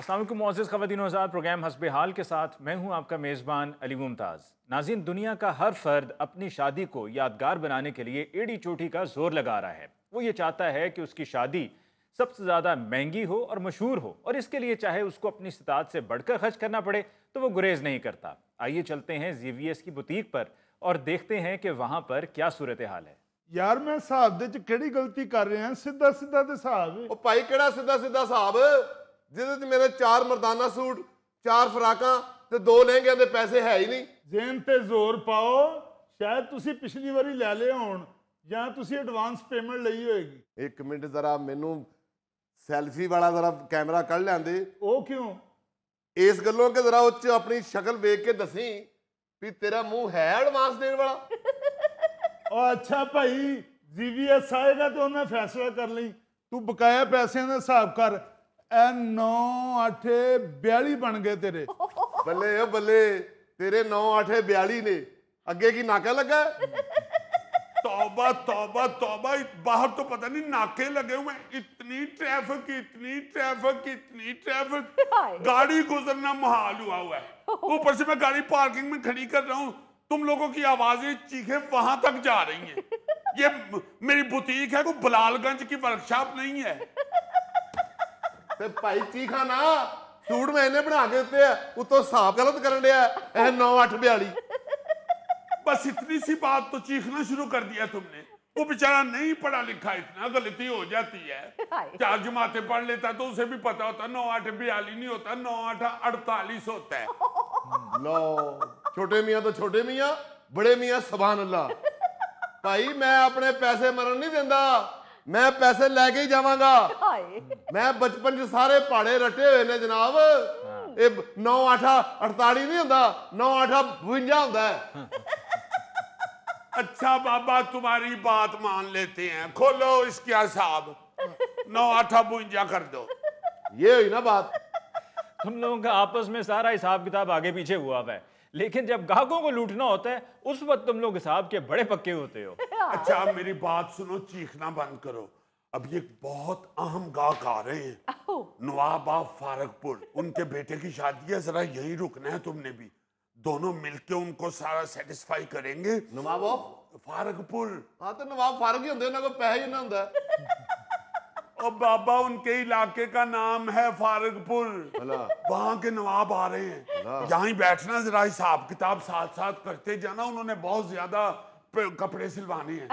अस्सलाम वालेकुम मोअज़्ज़िज़ ख़वातीन व हज़रात, प्रोग्राम हस्बे हाल के साथ मैं हूं आपका मेज़बान अली मुमताज़। नाज़रीन, दुनिया का हर फर्द अपनी शादी को यादगार बनाने के लिए एड़ी चोटी का जोर लगा रहा है। वो ये चाहता है कि उसकी शादी सबसे ज़्यादा महंगी हो और मशहूर हो, और इसके लिए चाहे उसको अपनी इस्तात से बढ़कर खर्च करना पड़े तो वो गुरेज नहीं करता। आइए चलते हैं ZVS की बुटीक पर और देखते हैं कि वहाँ पर क्या सूरत हाल है। यार मैं हिसाब दे किहड़ी गलती कर रहे हैं? सीधा सीधा ते हिसाब है। ਉਹ ਭਾਈ ਕਿਹੜਾ ਸਿੱਧਾ ਸਿੱਧਾ ਹਿਸਾਬ ਜਿਹਦੇ ਚ ਮੇਰੇ 4 ਮਰਦਾਨਾ ਸੂਟ 4 ਫਰਾਕਾਂ ਤੇ 2 ਲਹਿੰਗਿਆਂ ਦੇ ਪੈਸੇ ਹੈ ਹੀ ਨਹੀਂ। जेन ते जोर पाओ, शायद तुसी पिछली बारी ले ले होण ਜਾਂ ਤੁਸੀਂ ਐਡਵਾਂਸ ਪੇਮੈਂਟ ਲਈ ਹੋਏਗੀ। ਇੱਕ ਮਿੰਟ ਜ਼ਰਾ ਮੈਨੂੰ ਸੈਲਫੀ ਵਾਲਾ ਜ਼ਰਾ ਕੈਮਰਾ ਕੱਢ ਲੈਂਦੇ। ਉਹ ਕਿਉਂ? ਇਸ ਗੱਲੋਂ ਕਿ ਜ਼ਰਾ ਉੱਚ ਆਪਣੀ ਸ਼ਕਲ ਵੇਖ ਕੇ ਦੱਸੀ ਵੀ ਤੇਰਾ ਮੂੰਹ ਹੈ ਐਡਵਾਂਸ ਦੇਣ ਵਾਲਾ। ਉਹ ਅੱਛਾ ਭਾਈ, ZVS ਆਏਗਾ ਤੇ ਉਹਨੇ ਫੈਸਲਾ ਕਰ ਲਈ। ਤੂੰ ਬਕਾਇਆ ਪੈਸਿਆਂ ਦਾ ਹਿਸਾਬ ਕਰ। ਇਹ 9 8 42 ਬਣ ਗਏ ਤੇਰੇ। ਬੱਲੇ ਓ ਬੱਲੇ, ਤੇਰੇ 9 8 42 ਨੇ। ਅੱਗੇ ਕੀ ਨਾਕਾ ਲੱਗਾ? तौबा तौबा तौबा, बाहर तो पता नहीं नाके लगे हुए हैं। इतनी ट्रैफिक इतनी ट्रैफिक इतनी ट्रैफिक, गाड़ी गुजरना मुहाल हुआ है। ऊपर से मैं गाड़ी पार्किंग में खड़ी कर रहा हूँ, तुम लोगों की आवाजें चीखें वहां तक जा रही हैं। ये मेरी बुटीक है, कोई बलालगंज की वर्कशॉप नहीं है। ਤੇ ਭਾਈ ਚੀਖਾ ਨਾ, ਸੂਟ ਮੈਂ ਇਹਨੇ ਬਣਾ ਕੇ ਦਿੱਤੇ ਆ, ਉਤੋਂ ਹਿਸਾਬ ਗਲਤ ਕਰਨ ਡਿਆ। ਇਹ 9 8 42। बस इतनी सी बात तो चीखना शुरू कर दिया तुमने। वो बेचारा नहीं पढ़ा लिखा, इतना गलती हो जाती है। 4 जमातें पढ़ लेता तो उसे भी पता होता 9 8 42 नहीं होता, 9 8 48 होता है। लो, छोटे मियाँ तो छोटे मियाँ, बड़े मियाँ सुभान अल्लाह। भाई मैं अपने पैसे मरन नहीं देंदा, मैं पैसे लेके ही जावांगा। मैं बचपन च सारे पहाड़े रटे हुए ने जनाब। ये 9 8 48 नहीं होता, 9 8 52 होता है। अच्छा बाबा, तुम्हारी बात मान लेते हैं, खोलो इसके हिसाब। 9 8 52 कर दो। ये हुई ना बात। हम लोगों का आपस में सारा हिसाब किताब आगे पीछे हुआ है, लेकिन जब ग्राहकों को लूटना होता है उस वक्त तुम लोग हिसाब के बड़े पक्के होते हो। अच्छा मेरी बात सुनो, चीखना बंद करो। अब ये बहुत अहम गाहक आ रहे हैं, नवाब ऑफ फारकपुर। उनके बेटे की शादी है, जरा यही रुकना है तुमने भी। दोनों मिलके उनको सारा सेटिस्फाई करेंगे। नवाब ऑफ फारकपुर। हाँ तो नवाब फारक ही होंगे, उन्होंने को पैसा ही ना होंगे। और बाबा उनके इलाके का नाम है फारकपुर, वहां के नवाब आ रहे हैं। यहीं बैठना, जरा हिसाब किताब साथ साथ करते जाना। उन्होंने बहुत ज्यादा कपड़े सिलवाने हैं।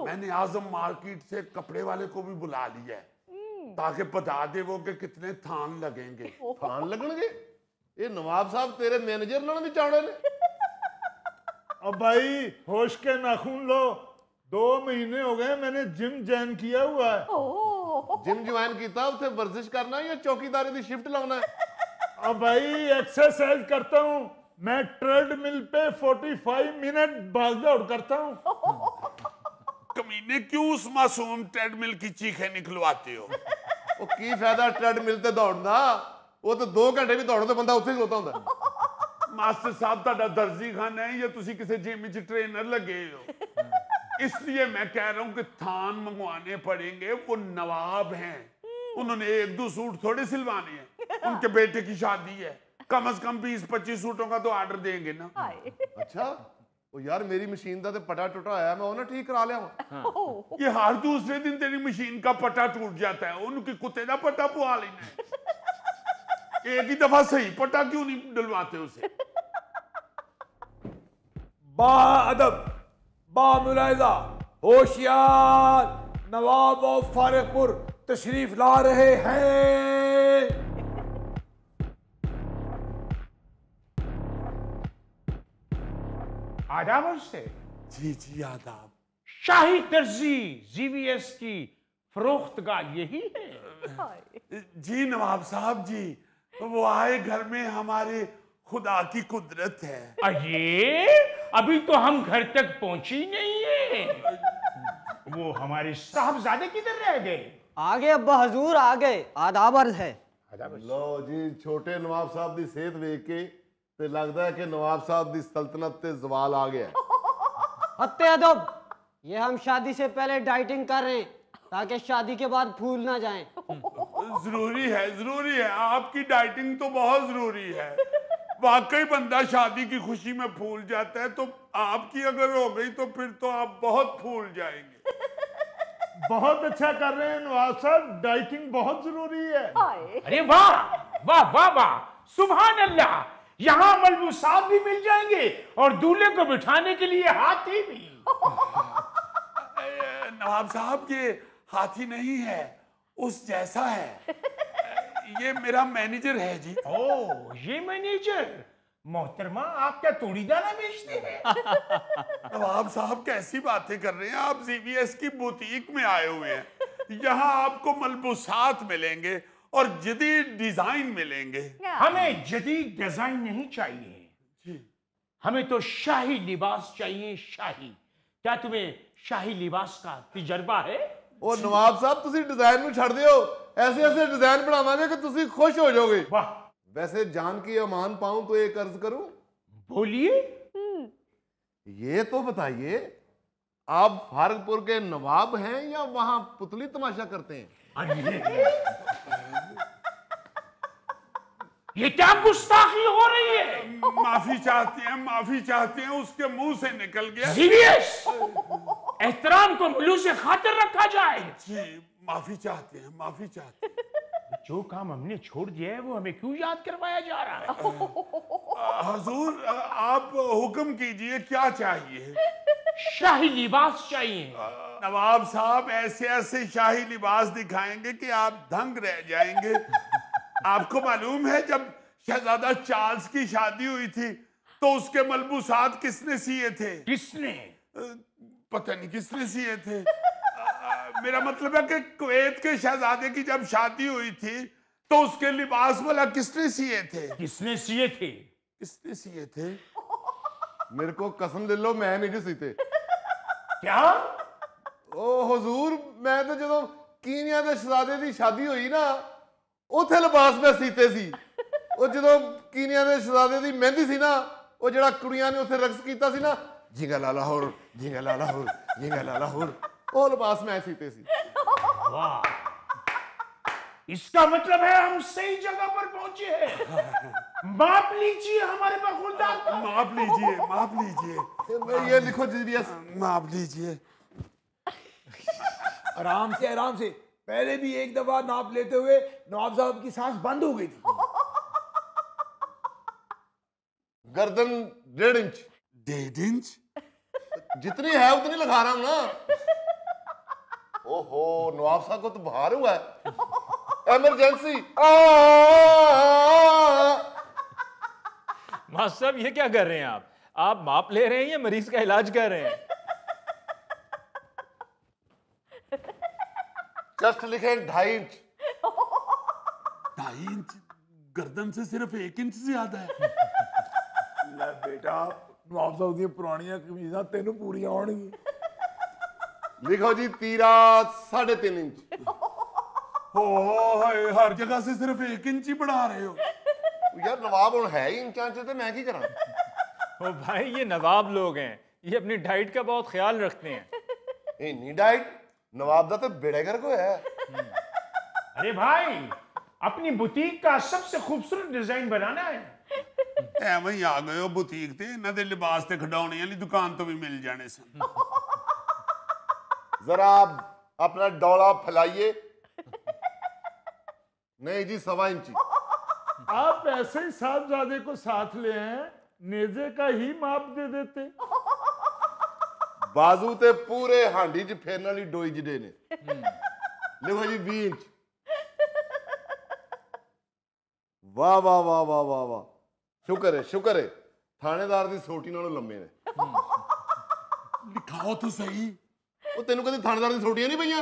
मैंने आजम मार्केट से कपड़े वाले को भी बुला लिया है, ताकि बता दे वो कि कितने थान लगेंगे। थान लगणगे? ये नवाब साहब तेरे मैनेजर नाल भी चावड़े ने। अब भाई होश के नाखून लो। 2 महीने हो गए मैंने जिम ज्वाइन किया हुआ है। जिम ज्वाइन किया, उसे वर्जिश करना है या चौकीदारी की शिफ्ट लाना है? अब भाई एक्सरसाइज करता हूँ मैं, ट्रेडमिल पे 45 मिनट भाग दौड़ करता हूँ। कमीने क्यों उस मासूम ट्रेडमिल की चीखें निकलवाते हो? वो की फायदा ट्रेडमिल ते दौड़ना? वो तो 2 घंटे भी दौड़ो तो बंदा उत्थे ही खलोता हुंदा। मास्टर साहब तुहाडा दर्जी खाना है या तुसी किसी जिम में ट्रेनर लगे हो? इसलिए मैं कह रहा हूं कि थान मंगवाने पड़ेंगे। वो नवाब हैं, उन्होंने 1 2 सूट थोड़े सिलवाने हैं। उनके बेटे की शादी है, कम से कम 20 25 सूटों का तो ऑर्डर देंगे ना। अच्छा ओ यार, मेरी मशीन का तो पटा टूटा आया, मैं उन्हें ठीक करा लिया। ये हर दूसरे दिन तेरी मशीन का पटा टूट जाता है, उनके कुत्ते का पटा पुआ लेना है। एक ही दफा सही पटा क्यों नहीं डलवाते उसे? बाअदब, बामुलायजा, होशियार, नवाब ऑफ फारकपुर तशरीफ ला रहे हैं। आदाब से जी जी आदाब। शाही दर्जी ZVS की फरोख्तगाह यही है? जी नवाब साहब जी, वो आए घर में हमारे खुदा की कुदरत है। अरे अभी तो हम घर तक पहुंची नहीं है। वो हमारे साहबजादे किधर रह गए? आ गए अब्बा हजूर, आ गए। आदाब अर्ज है। लो जी, छोटे नवाब साहब की सेहत वेख के ते लगता है कि नवाब साहब की सल्तनत ते जवाल आ गया। हत्ते अदब, ये हम शादी से पहले डाइटिंग कर रहे हैं ताकि शादी के बाद फूल ना जाएं। जरूरी है, आपकी डाइटिंग तो बहुत जरूरी है। वाकई बंदा शादी की खुशी में फूल जाता है, तो आपकी अगर हो गई तो फिर तो आप बहुत फूल जाएंगे। बहुत अच्छा कर रहे हैं नवाब साहब, डाइटिंग बहुत जरूरी है। अरे वाह वाह वाह वाह, सुभान अल्लाह। यहाँ मलबूसात भी मिल जाएंगे और दूल्हे को बिठाने के लिए हाथी भी। नवाब साहब ये हाथी नहीं है, उस जैसा है। ये मेरा मैनेजर है जी। ओ, ये मैनेजर। मोहतरमा, आप क्या तोड़ी दाना बेचते हैं? नवाब साहब कैसी बातें कर रहे हैं आप? जीवीएस की बुटीक में आए हुए हैं। यहाँ आपको मलबूसात मिलेंगे और जदीद डिजाइन मिलेंगे। हमें जदीद डिजाइन नहीं चाहिए, हमें तो शाही लिबास चाहिए। शाही। क्या तुम्हें शाही लिबास का तजर्बा है? ਉਹ ਨਵਾਬ ਸਾਹਿਬ ਤੁਸੀਂ डिजाइन ਨੂੰ ਛੱਡ ਦਿਓ, ऐसे ऐसे डिजाइन बनावांगे कि ਤੁਸੀਂ खुश हो जाओगे। वाह। वैसे जान की अमान पाऊं तो एक अर्ज करूं? बोलिए। ये तो बताइए, आप फारगपुर के नवाब हैं या वहां पुतली तमाशा करते हैं? ये क्या गुस्ताखी हो रही है? माफी चाहते हैं, उसके मुंह से निकल गया। जीवीएस, एहतराम को मुल्लू से खातिर रखा जाए। जी माफी चाहते हैं। जो काम हमने छोड़ दिया है वो हमें क्यों याद करवाया जा रहा है? हुजूर आप हुक्म कीजिए, क्या चाहिए? शाही लिबास चाहिए। नवाब साहब ऐसे ऐसे शाही लिबास दिखाएंगे कि आप दंग रह जाएंगे। आपको मालूम है जब शहजादा चार्ल्स की शादी हुई थी तो उसके मलबूसात किसने सिए थे? किसने? पता नहीं किसने सिए थे। मेरा मतलब है कि कुवैत के शहजादे की जब शादी हुई थी तो उसके लिबास वाला किसने सिए थे? किसने सिए थे? किसने सिए थे? मेरे को कसम ले लो, मैं नहीं जी सीते। क्या? ओ हुजूर, मैं तो ਜਦੋਂ ਕੀਨੀਆ ਦੇ ਸ਼ਹਜ਼ਾਦੇ ਦੀ ਸ਼ਾਦੀ ਹੋਈ ਨਾ, ਉੱਥੇ ਲਿਬਾਸ ਮੈਂ ਸੀਤੇ ਸੀ। ਉਹ ਜਦੋਂ ਕੀਨੀਆ ਦੇ ਸ਼ਹਜ਼ਾਦੇ ਦੀ ਮਹਿੰਦੀ ਸੀ ਨਾ, ਉਹ ਜਿਹੜਾ ਕੁੜੀਆਂ ਨੇ ਉੱਥੇ ਰਕਸ ਕੀਤਾ ਸੀ ਨਾ, ਜਿੰਗਾ ਲਾਲਾ ਹੋਰ, ਜਿੰਗਾ ਲਾਲਾ ਹੋਰ, ਜਿੰਗਾ ਲਾਲਾ ਹੋਰ, ਉਹ ਲਿਬਾਸ ਮੈਂ ਸੀਤੇ ਸੀ। वाह, इसका मतलब है हम सही जगह पर पहुंचे हैं। माप लीजिए हमारे बरखुरदार को। माप लीजिए। ये लिखो जीवीएस, माप लीजिए। आराम से। पहले भी एक दफा नाप लेते हुए नवाब साहब की सांस बंद हो गई थी। गर्दन 1.5 इंच। 1.5 इंच? जितनी है उतनी लगा रहा हूं ना। ओहो, नवाब साहब को तो बुखार हुआ है, इमरजेंसी। मास्टर साहब ये क्या कर रहे हैं आप माप ले रहे हैं या मरीज का इलाज कर रहे हैं? जस्ट लिखे 2.5 इंच। 2.5 इंच? गर्दन से सिर्फ 1 इंच ज्यादा है। ले बेटा, नवाब साहब दी पुरानियां कमीजां तेनू पूरियां होणगी। लिखो जी तीरा 3.5 इंच। हर जगह से सिर्फ 1 इंच ही बढ़ा रहे हो। यार नवाब हुण है ही इंचां च, ते मैं की करा? ओ भाई, ये नवाब लोग हैं, ये अपनी डाइट का बहुत ख्याल रखते हैं। इन्नी डाइट नवाब दा तो बेड़ा गर्क होया है। अरे भाई, अपनी बुटीक का सबसे खूबसूरत डिजाइन बनाना है। ਐਵੇਂ ਹੀ ਆ ਗਏ ਹੋ ਬੁਟੀਕ ਤੇ, ਇਹਨਾਂ ਦੇ ਲਿਬਾਸ ਤੇ ਖਡਾਉਣੇ ਵਾਲੀ ਦੁਕਾਨ ਤੋਂ ਵੀ ਮਿਲ ਜਾਣੇ ਸਨ। जरा अपना डोला फैलाइए। नहीं जी, 1.25 इंची। आप ऐसे ही साहबजादे को साथ ले आए, नेजे का ही माप दे देते। बाजू ते पूरे हांडी च फेरन वाली डोई जडे ने। लिखो जी 20 इंच। वाह वाह वाह वाह वाह वाह, शुक्र है थानेदार दी सोटी नालों लंबे ने। लिखाओ तो सही। वो तेनू कदे थानेदार दी सोटियां नहीं पईयां?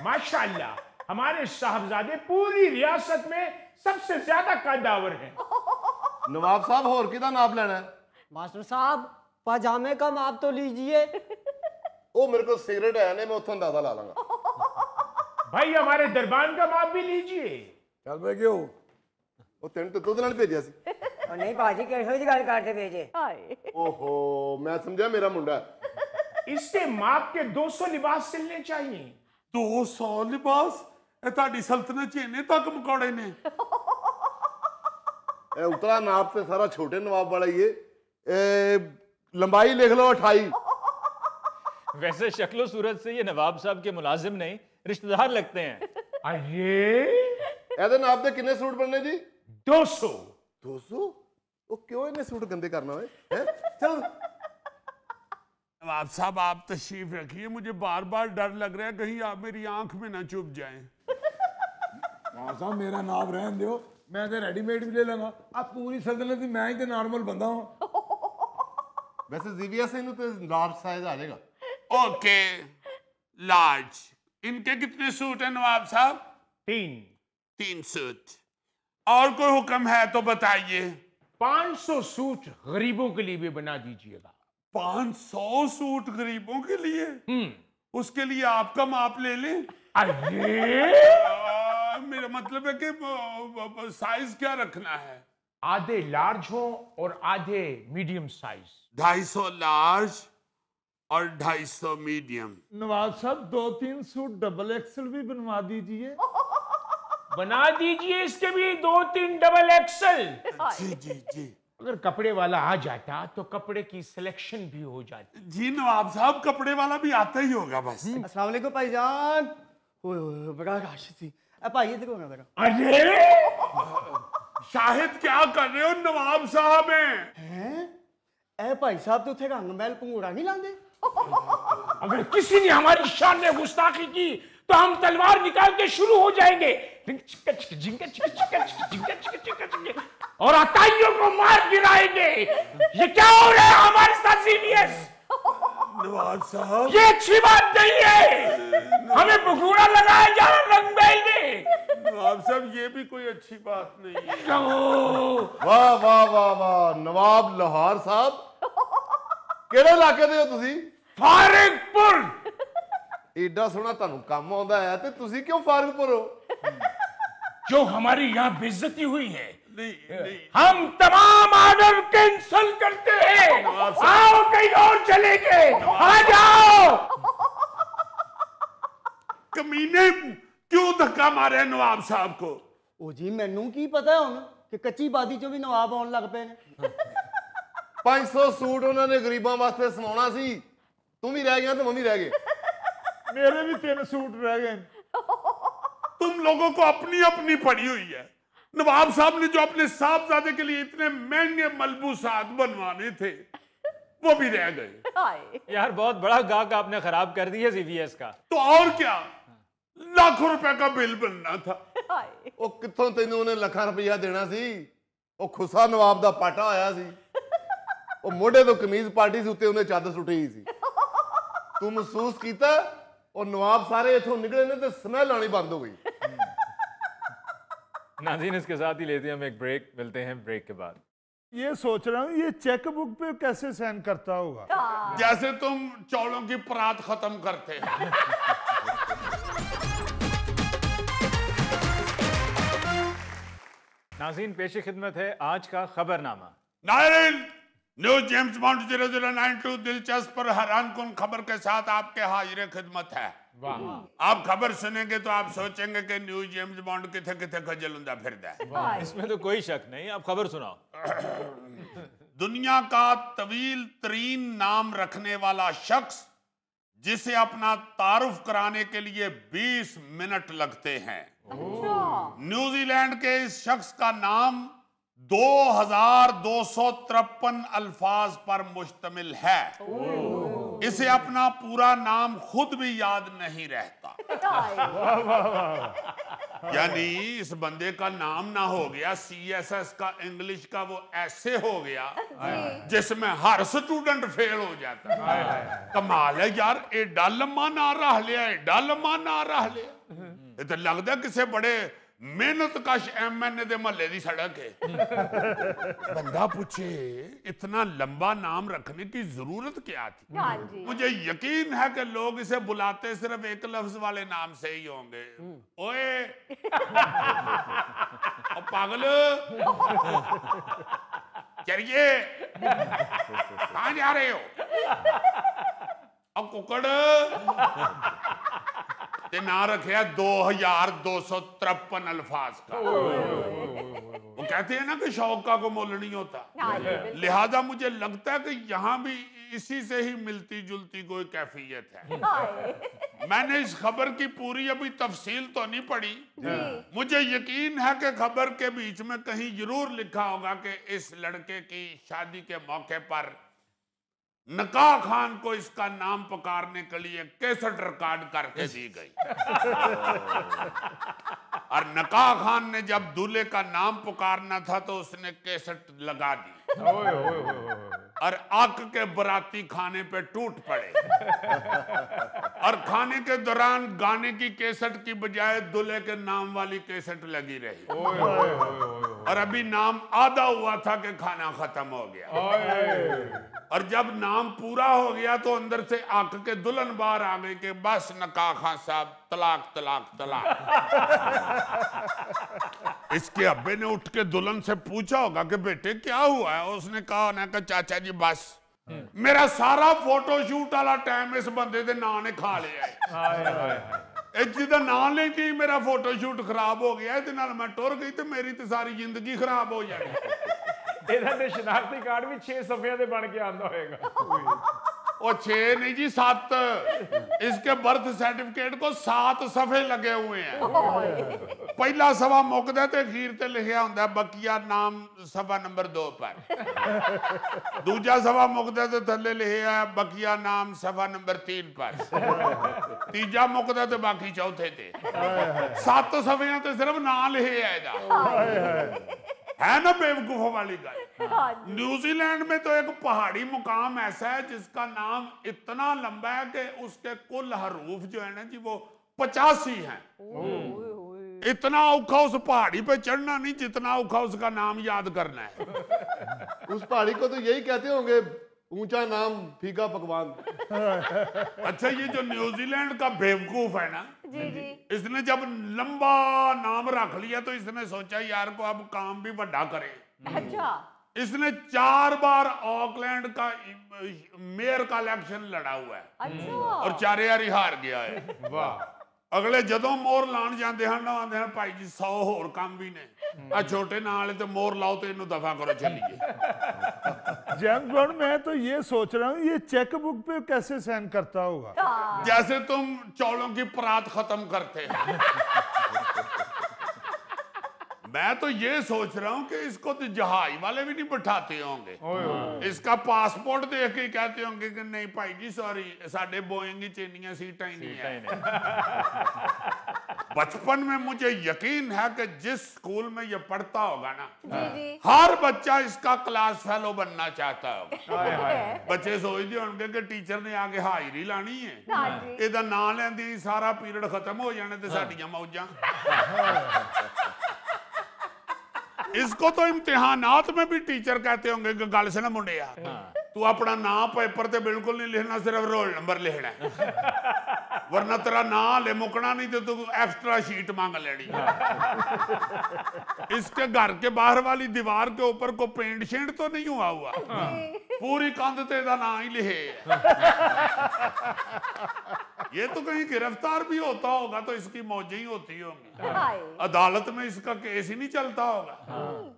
माशाल्लाह, हमारे साहबजादे पूरी रियासत में सबसे ज्यादा कद्दावर हैं। नवाब साहब होर किदा नाप लेना है? मास्टर साहब, पजामे का माप तो लीजिए। वो मेरे को सिगरेट है ने, मैं उथों अंदाजा ला लांगा। भाई हमारे दरबान का माप भी लीजिए। चल मैं क्यों? वो तेन तो दुध नाल भेजिया सी। और नहीं भाजी, कैसे गल करते भेजे? ओहो, मैं समझा मेरा मुंडा। इसके माप के 200 लिबास सिलने चाहिए। 200 लिबास? ਤੁਹਾਡੀ ਸਲਤਨਤ ਚ ਇਹਨੇ ਤੱਕ ਮਕੌੜੇ ਨੇ। ਇਹ ਉਤਰਾ ਨਾਪ ਤੇ ਸਾਰਾ ਛੋਟੇ ਨਵਾਬ ਵਾਲਾ ही है। लंबाई लिख लो 28। वैसे शक्लो सूरत से ये नवाब साहब के मुलाजिम नहीं रिश्तेदार लगते हैं। अरे ਇਹਦੇ ਨਾਪ ਦੇ ਕਿੰਨੇ ਸੂਟ ਬਣਨੇ ਜੀ? 200। 200? ਉਹ ਕਿਉਂ ਇਹਨੇ ਸੂਟ ਗੰਦੇ करना है? चल नवाब साहब आप तशरीफ रखिए, मुझे बार बार डर लग रहा है कहीं आप मेरी आंख में ना चुभ जाएं। नवाब साहब मेरा नाम रहने दो, मैं तो रेडीमेड भी ले लूंगा। आप पूरी सल्तनत की मैं ही तो नॉर्मल बंदा हूँ। वैसे जीवीएस इन्हें तो लार्ज साइज आ जाएगा। Okay large. इनके कितने सूट हैं नवाब साहब? 3 सूट। और कोई हुक्म है तो बताइए। 500 सूट गरीबों के लिए भी बना दीजिएगा। 500 सूट गरीबों के लिए? उसके लिए आपका माप ले लें। अरे मेरा मतलब है कि साइज क्या रखना है? आधे लार्ज हो और आधे मीडियम साइज। 250 लार्ज और 250 मीडियम। नवाब साहब 2-3 सूट डबल एक्सल भी बनवा दीजिए। बना दीजिए इसके भी 2-3 डबल एक्सल। जी जी जी। अगर कपड़े वाला आ जाता तो कपड़े की सिलेक्शन भी हो जाती। जी नवाब साहब कपड़े वाला भी आता ही होगा बस। अस्सलाम वालेकुम भाईजान। ओए ओए बड़ा रश सी। ए भाई इधर को जरा। अरे शाहिद क्या कर रहे हो? नवाब साहब हैं। हैं? ए भाई साहब तो थे रंग महल पंगूड़ा नहीं लांदे? अगर किसी ने हमारी शान में गुस्ताखी की तो हम तलवार निकाल के शुरू हो जाएंगे और अताइयों को मार गिराएंगे। ये क्या हो रहा है हमारे साथ जीवीएस? नवाब साहब ये अच्छी बात नहीं है। हमें भगोड़ा लगाया जा रहा रंग महल में। नवाब साहब ये भी कोई अच्छी बात नहीं है। वाह वाह वाह वाह नवाब लाहौर साहब ਕਿਹੜੇ ਇਲਾਕੇ ਦੇ ਹੋ ਤੁਸੀਂ? फारिगपुर। ਏਡਾ ਸੋਹਣਾ ਤੁਹਾਨੂੰ ਕੰਮ ਆਉਂਦਾ ਹੈ ਤੇ ਤੁਸੀਂ ਕਿਉਂ ਫਾਰਗਪੁਰ ਹੋ? जो हमारी यहाँ बेइज्जती हुई है नहीं हम तमाम ऑर्डर कैंसिल करते हैं। आओ कहीं और चलेंगे। आ जाओ। कमीने क्यों धक्का मारे नवाब साहब को? ओ जी मैनू की पता हुन कि कच्ची बादी चो भी नवाब आउण लग पे ने। 500 ਸੂਟ ਉਹਨਾਂ ਨੇ ਗਰੀਬਾਂ ਵਾਸਤੇ ਸਮਾਉਣਾ ਸੀ। ਤੂੰ ਵੀ ਰਹਿ ਗਿਆ ਤੇ ਮੈਂ ਵੀ ਰਹਿ ਗਏ। मेरे भी 3 सूट रह गए। तुम लोगों को अपनी अपनी पड़ी हुई है। नवाब साहब ने जो अपने साहबजादे के लिए इतने महंगे मलबूसात बनवाने थे वो भी रह गए। यार बहुत बड़ा गाहक आपने खराब कर दिया जीवीएस का। तो और क्या, लाखों रुपए का बिल बनना था। ਉਹ ਕਿੱਥੋਂ ਤੈਨੂੰ ਉਹਨੇ ਲੱਖਾਂ ਰੁਪਈਆ ਦੇਣਾ ਸੀ? ਉਹ ਖੁਸਾ ਨਵਾਬ ਦਾ ਪਾਟਾ ਆਇਆ ਸੀ। ਉਹ ਮੋਢੇ ਤੋਂ ਕਮੀਜ਼ ਪਾਰਟੀ ਸੀ, ਉੱਤੇ ਉਹਨੇ ਚਾਦਰ ਸੁੱਟੀ ਸੀ। ਤੂੰ ਮਹਿਸੂਸ ਕੀਤਾ? ਉਹ ਨਵਾਬ ਸਾਰੇ ਇਥੋਂ ਨਿਕਲੇ ਨੇ ਤੇ ਸਮੈਲ ਆਣੀ ਬੰਦ ਹੋ ਗਈ। नाज़रीन इसके साथ ही लेते हैं हम एक ब्रेक। मिलते हैं ब्रेक के बाद। ये सोच रहा हूँ ये चेक बुक पे कैसे साइन करता होगा? जैसे तुम चौलों की परात खत्म करते हैं। नाज़रीन पेश खिदमत है आज का खबरनामा। नाज़रीन न्यूज जेम्स बॉन्ड 0092 दिलचस्प और हैरान कुन खबर के साथ आपके हाजिर खिदमत है। आप खबर सुनेंगे तो आप सोचेंगे कि न्यूज जेम्स बॉन्ड किथे किथे खजल हुंदा फिरदा है। इसमें तो कोई शक नहीं। आप खबर सुनाओ। दुनिया का तवील तरीन नाम रखने वाला शख्स जिसे अपना तारुफ कराने के लिए 20 मिनट लगते हैं। न्यूजीलैंड के इस शख्स का नाम 2253 अल्फाज पर मुश्तमिल है। इसे अपना पूरा नाम खुद भी याद नहीं रहता। यानी इस बंदे का नाम ना हो गया CSS का इंग्लिश का वो ऐसे हो गया जिसमें हर स्टूडेंट फेल हो जाता है। कमाल है यार, एडा लम्मा ना रह लिया, एडा लम्मा ना रह लिया। ये तो लगता है किसी बड़े मेहनत कश MNA दे महल्ले दी सड़क है। बंदा पूछे इतना लंबा नाम रखने की जरूरत क्या थी? मुझे यकीन है कि लोग इसे बुलाते सिर्फ एक लफ्ज वाले नाम से ही होंगे। ओए ओ पागल चलिए कहां जा रहे हो? अब कुकड़ ते ना रखे 2253 अल्फाज का। वो कहते हैं ना कि शौक का कोई मोल नहीं होता, लिहाजा मुझे लगता है कि यहाँ भी इसी से ही मिलती जुलती कोई कैफियत है। मैंने इस खबर की पूरी अभी तफसील तो नहीं पढ़ी, मुझे यकीन है कि खबर के बीच में कहीं जरूर लिखा होगा कि इस लड़के की शादी के मौके पर नकाह खान को इसका नाम पुकारने के लिए कैसेट रिकॉर्ड करके दी गई। और नकाह खान ने जब दूल्हे का नाम पुकारना था तो उसने कैसेट लगा दी और आग के बराती खाने पे टूट पड़े और खाने के दौरान गाने की कैसेट की बजाय दूल्हे के नाम वाली कैसेट लगी रही और अभी नाम आधा हुआ था कि खाना खत्म हो गया और जब नाम पूरा हो गया तो अंदर से आंख के दुल्हन बाहर आ गई कि बस नकाह खान साहब तलाक तलाक तलाक। इसके अब्बे ने उठ के दुल्हन से पूछा होगा कि बेटे क्या हुआ है, उसने कहा ना कि चाचा जी बस मेरा सारा फोटोशूट वाला टाइम इस बंदे दे नां ने खा लिया। जिदा नां लेके मेरा फोटोशूट खराब हो गया, इहदे नाल मैं टुर गई तो मेरी तो सारी जिंदगी खराब हो जानी। इन्होंने शनाख्ती कार्ड भी 6 सफिया दे बन के आंदा होएगा। वो 6 नहीं जी 7, इसके बर्थ सर्टिफिकेट को 7 सफे लगे हुए हैं। पहला सफा मुकदा ते अखीर ते लिखा हुंदा बकिया नाम सफा नंबर 2 पर, दूजा सफा मुकदा ते थल्ले लिखा है बकिया नाम सफा नंबर 3 पर, तीजा मुकदा ते बाकी चौथे ते। 7 सफियां ते सिर्फ नाम लिखे है है ना बेवकूफों वाली गल। न्यूजीलैंड में तो एक पहाड़ी मुकाम ऐसा है जिसका नाम इतना लंबा है कि उसके कुल हरूफ जो है ना जी वो 85 हैं। इतना औखा उस पहाड़ी पे चढ़ना नहीं जितना औखा उसका नाम याद करना है। उस पहाड़ी को तो यही कहते होंगे ऊंचा नाम फीका पकवान। अच्छा, ये जो न्यूजीलैंड का बेवकूफ है ना जी जी, इसने जब लंबा नाम रख लिया तो इसने सोचा यार को अब काम भी बड़ा करे। अच्छा, इसने 4 बार ऑकलैंड का मेयर का इलेक्शन लड़ा हुआ है अच्छा और 4 बारी हार गया है। वाह। अगले जदों मोहर लाण जाते हैं ना आंदे हैं भाई जी 100 होर काम भी ने, आ छोटे नाल ते मोहर लाओ तो इन्हों दफा करो चलिए। जेम्स बॉन्ड, मैं तो ये सोच रहा हूँ ये चेक बुक पे कैसे साइन करता होगा? जैसे तुम चौलों की परात खत्म करते हैं। मैं तो ये सोच रहा हूं कि इसको तो जहाज वाले भी नहीं बिठाते होंगे, इसका पासपोर्ट देख के कहते होंगे कि नहीं भाई जी सॉरी साडे बोइंग ही चेनियां सीटां ही नहीं है। बचपन में मुझे यकीन है कि जिस स्कूल में ये पढ़ता होगा ना, जी जी, हर बच्चा इसका क्लास फेलो बनना चाहता होगा। है। बच्चे सोचते होंगे कि टीचर ने आके हाजिरी लानी है, हाँ जी, ਇਹਦਾ ਨਾਂ ਲੈਂਦੀ सारा पीरियड खत्म हो जाने ते साडियां मौजां। इसको तो इम्तिहानात में भी टीचर कहते होंगे कि गल से ना मुंडिया तू अपना नाम पेपर ते बिल्कुल नहीं लिखना, सिर्फ रोल नंबर लिखना है, वरना तेरा नाम ले मुकना नहीं तो तू एक्स्ट्रा शीट मांग लेनी। इसके घर के बाहर वाली दीवार के ऊपर को पेंट शेंट तो नहीं हुआ हुआ, पूरी कंध ते दा नाम ही लिखे है। ये तो कहीं गिरफ्तार भी होता होगा तो इसकी मौजें ही होती होंगी, हाय, अदालत में इसका केस ही नहीं चलता होगा।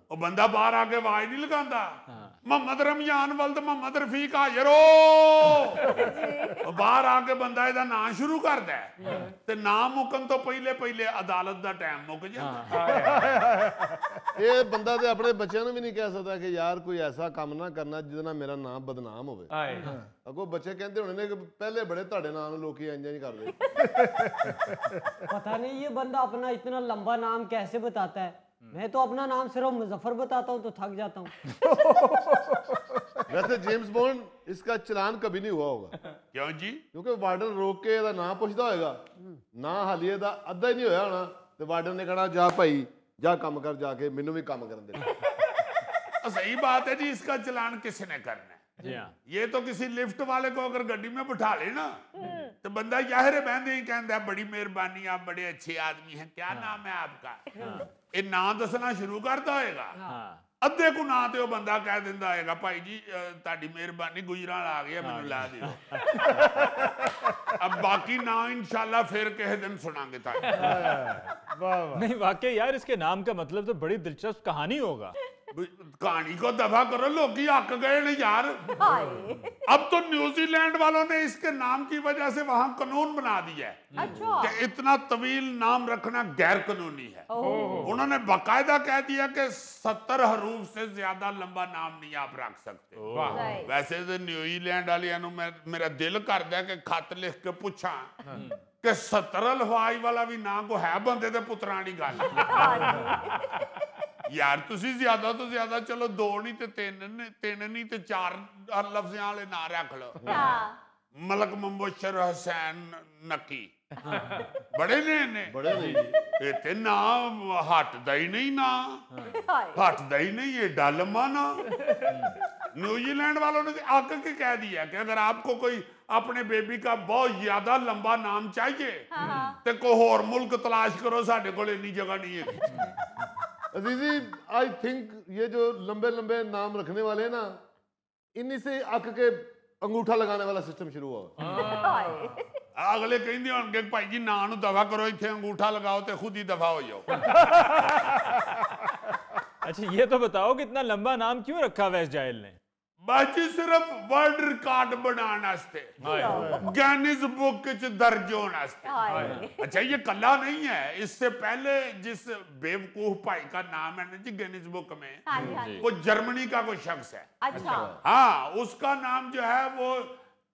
वो बंदा बाहर आके आवाज नहीं लगाता मोहम्मद रमजान वल्द मोहम्मद रफीक हाजिर हो, बाहर आके बंदा ਇਹਦਾ ਨਾਂ शुरू करता है ते नाम मुकन तो पहले पहले अदालत का टाइम मुक जाता। ये बंदा ते अपने बच्चों ने भी नहीं कह सकता कि यार कोई ऐसा काम ना करना जिहदे नाल मेरा नाम बदनाम होवे। अगो बच्चे कहते होने ने कि पहले बड़े ਤੁਹਾਡੇ नाम ਨੂੰ ਲੋਕੀ ਇੰਜ ਨਹੀਂ ਕਰਦੇ। पता नहीं ये बंदा अपना इतना लंबा नाम कैसे बताता है। मैं तो अपना नाम सिर्फ मुजफ्फर बताता हूँ तो थक जाता हूँ। वैसे जेम्स बॉन्ड इसका चलान कभी नहीं हुआ होगा। क्यों जी? क्योंकि वार्डन रोक के ਇਹਦਾ ਨਾਂ ਪੁੱਛਦਾ ਹੋਏਗਾ, ਨਾ ਹਾਲੀਏ ਦਾ ਅੱਧਾ ਹੀ ਨਹੀਂ ਹੋਇਆ ਹੋਣਾ ਤੇ ਵਾर्डन ने कहना जा भाई जा काम कर, जाके ਮੈਨੂੰ भी काम ਕਰਨ दे। सही बात है जी, इसका चलान किसने करना है? जी हाँ। ये तो किसी लिफ्ट वाले को अगर गड्डी में बिठा ले ना तो बंदा याहरे बहदे ही कहता है बड़ी मेहरबानी, आप बड़े अच्छे आदमी हैं, क्या नाम है आपका? ये नाम दसना शुरू करता होएगा ਅੱਧੇ ਕੁ ਨਾਂ ਤੇ ਉਹ ਬੰਦਾ ਕਹਿ ਦਿੰਦਾ ਹੈਗਾ ਭਾਈ ਜੀ ਤੁਹਾਡੀ ਮਿਹਰਬਾਨੀ ਗੁਜਰਾਂ ਵਾਲਾ ਆ ਗਿਆ ਮੈਨੂੰ ਲੈ ਦਿਓ अब बाकी ना इंशाल्लाह फिर कहे दिन सुनांगे नहीं वाकई यार, इसके नाम का मतलब तो बड़ी दिलचस्प कहानी होगा। कहानी को दफा करो, लोग हक गए नहीं यार। अब तो न्यूजीलैंड वालों ने इसके नाम की वजह से वहां कानून बना दिया है कि इतना तवील नाम रखना गैर कानूनी है। उन्होंने बाकायदा कह दिया कि 70 हरूफ से ज्यादा लंबा नाम नहीं आप रख सकते। वैसे तो न्यूजीलैंड वाले मेरा दिल करता है कि खत लिख के पूछा कि 70 अल्फाज वाला भी ना को है बंदे ते पुत्रां दी गल यार। तुसी ज्यादा तो ज्यादा चलो 2 नहीं ते 3 नहीं ते 4 लफ्ज़ां वाले ना रख लो। मलक मुबशर हुसैन नकी बड़े ने बड़े ये ते ना हटदा ही नहीं, ना हटदा ही नहीं, ये डलमा ना। न्यूजीलैंड वालों ने आके के कह दिया कि अगर आपको कोई अपने बेबी का बहुत ज्यादा लंबा नाम चाहिए तो कोई होर मुल्क तलाश करो, साडे कोल इतनी जगह नहीं है। अजीजी आई थिंक ये जो लंबे लंबे नाम रखने वाले हैं ना, इन्हीं से अक के अंगूठा लगाने वाला सिस्टम शुरू हुआ। अगले कहते होंगे भाई जी ना नू दफा करो, इतने अंगूठा लगाओ तो खुद ही दफा हो जाओ। अच्छा ये तो बताओ कि इतना लंबा नाम क्यों रखा वैस जाहिल ने? बाजी सिर्फ वर्ल्ड रिकॉर्ड बनाने वास्ते, गिनीज बुक च दर्ज होने वास्ते। अच्छा ये कला नहीं है, इससे पहले जिस बेवकूफ भाई का नाम है ना जी गिनीज बुक में, वो जर्मनी का कोई शख्स है। अच्छा हाँ, उसका नाम जो है वो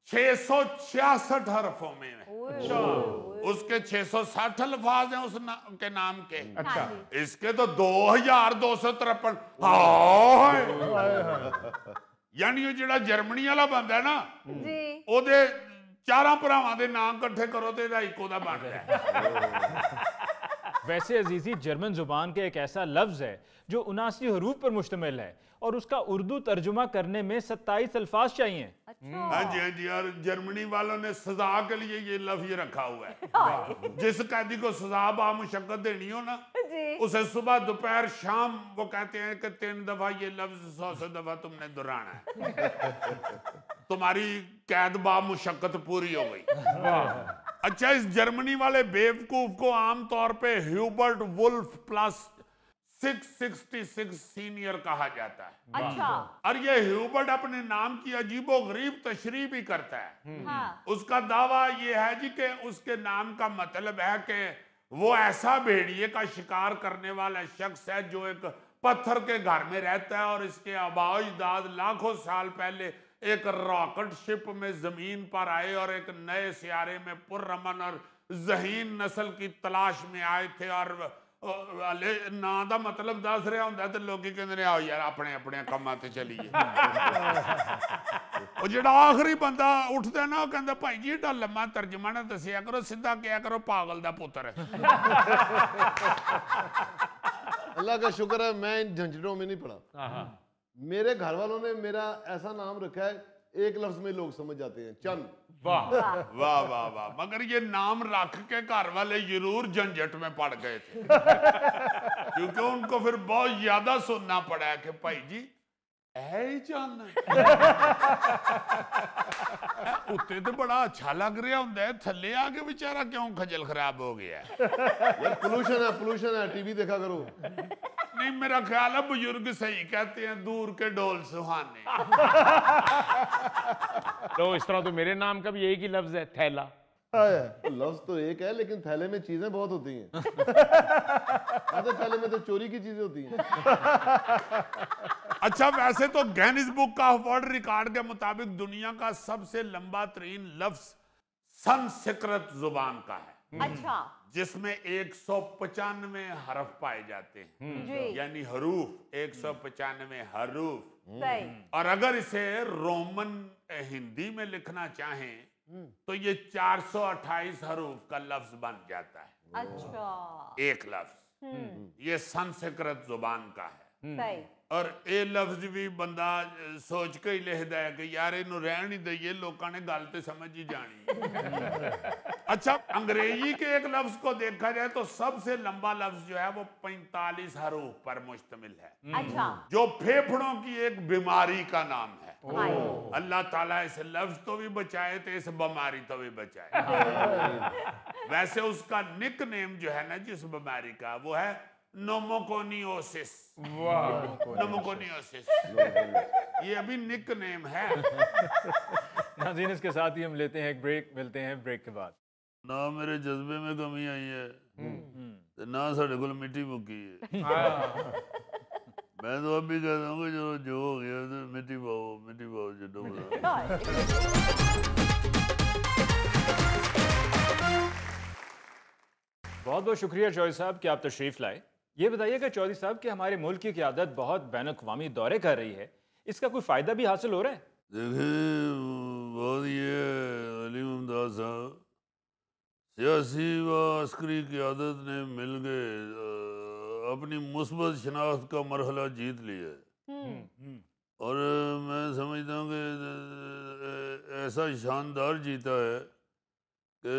666 हरफों में है। उसके 660 अल्फाज हैं उस के नाम के। अच्छा इसके तो 2253। यानी जो जर्मनी वाला बंदा है ना, ओदे 4 भरावां दे नाम इकट्ठे करो तो इहदा इक्को दा बन जाए। वैसे अजीजी जर्मन जुबान का एक ऐसा लफ्ज है जो 79 हरूफ पर मुश्तमिल है और उसका उर्दू तर्जुमा करने में 27 अल्फाज चाहिए। हाँ जी हाँ जी, और जर्मनी वालों ने सजा के लिए ये लफ्ज रखा हुआ है। जिस कैदी को सजा बामुशक्कत देनी हो ना, उसे सुबह दोपहर शाम वो कहते हैं कि 3 दफा ये लफ्ज 100 दफा तुमने दोहराना है, तुम्हारी कैद बामुशक्कत पूरी हो गई। अच्छा, इस जर्मनी वाले बेवकूफ को आमतौर पे ह्यूबर्ट वुल्फ प्लस 666 सीनियर कहा जाता है। अच्छा और ये ह्यूबर्ट अपने नाम की अजीबो गरीब तशरीह भी करता है। उसका दावा ये है जी कि उसके नाम का मतलब है कि वो ऐसा भेड़िए का शिकार करने वाला शख्स है जो एक पत्थर के घर में रहता है और इसके आबाओ अजदाद लाखों साल पहले एक रॉकेट शिप में जमीन पर आए और एक नए सियारे में पुरअमन और जहीन नस्ल की तलाश में आए थे। और ना दा मतलब दस रहा होंदा ते लोग कहंदे ने आओ यार अपने अपने कामां ते चलीए। वो जेड़ा आखिरी बंदा उठदा ना, वो कहंदा भाई जी एडा लम्मा तर्जमा ना दसिया करो, सीधा क्या करो पागल दा पुत्र। अल्लाह का शुक्र है मैं इन झंझटों में नहीं पड़ा। मेरे घर वालों ने मेरा ऐसा नाम रखा है, एक लफ्ज में लोग समझ जाते हैं, चंद। वाह वाह वाह वाह। मगर ये नाम रख के घर वाले जरूर झंझट में पड़ गए थे, क्योंकि उनको फिर बहुत ज्यादा सुनना पड़ा है कि भाई जी ऐ चंद उत्ते तो बड़ा अच्छा लग रहा होंगे, थले आके बेचारा क्यों खजल खराब हो गया है। पोल्यूशन है, टीवी देखा करो। नहीं, मेरा ख्याल है बुजुर्ग सही कहते हैं, दूर के डोल सुहाने। तो इस तरह तो मेरे नाम का भी एक ही लफ्ज है, थैला। लफ्ज तो एक है लेकिन थैले में चीजें बहुत होती हैं। थैले में तो चोरी की चीजें होती हैं। अच्छा, वैसे तो गिनीज बुक का वर्ल्ड रिकॉर्ड के मुताबिक दुनिया का सबसे लंबा तरीन लफ्ज संस्कृत जुबान का है। अच्छा जिसमें 195 हरफ पाए जाते हैं, यानी हरूफ 195 हरूफ। और अगर इसे रोमन हिंदी में लिखना चाहें तो ये 428 हरूफ का लफ्ज बन जाता है। अच्छा एक लफ्ज। ये संस्कृत जुबान का है। और ये लफ्ज भी बंदा सोच के ही लिखता है कि यार इन्हों रहन ही दईए, लोगों ने गल तो समझ ही जानी। अच्छा, अंग्रेजी के एक लफ्ज को देखा जाए तो सबसे लंबा लफ्ज जो है वो 45 हरूफ पर मुश्तमिल है। अच्छा, जो फेफड़ों की एक बीमारी का नाम है। अल्लाह ताला इस लफ्ज तो भी बचाए तो इस बीमारी तो भी बचाए। वैसे उसका निक नेम जो है ना जिस बीमारी का, वो है नोमोकोनियोसिस। नोमोकोनियोसिस ये अभी निक नेम है। नाज़रीन, इसके साथ ही हम लेते हैं एक ब्रेक, मिलते हैं ब्रेक के बाद। ना मेरे जज्बे में कमी आई है ते ना साढ़े को मिट्टी मुक्की है। मैं तो अब भी कहता हूँ कि जो हो गया तो मिट्टी पाओ जड्डो बना। बहुत बहुत शुक्रिया चौधरी साहब कि आप तशरीफ़ लाए। ये बताइएगा चौधरी साहब कि हमारे मुल्क की क़यादत बहुत बैन-अक़वामी दौरे कर रही है, इसका कोई फ़ायदा भी हासिल हो रहा है? देखिए, बहुत ये अली मुमताज़ साहब सियासी व अस्करी क़यादत ने मिल के अपनी मुस्बत शनाख्त का मरहला जीत लिया है। और मैं समझता हूँ कि ऐसा शानदार जीता है कि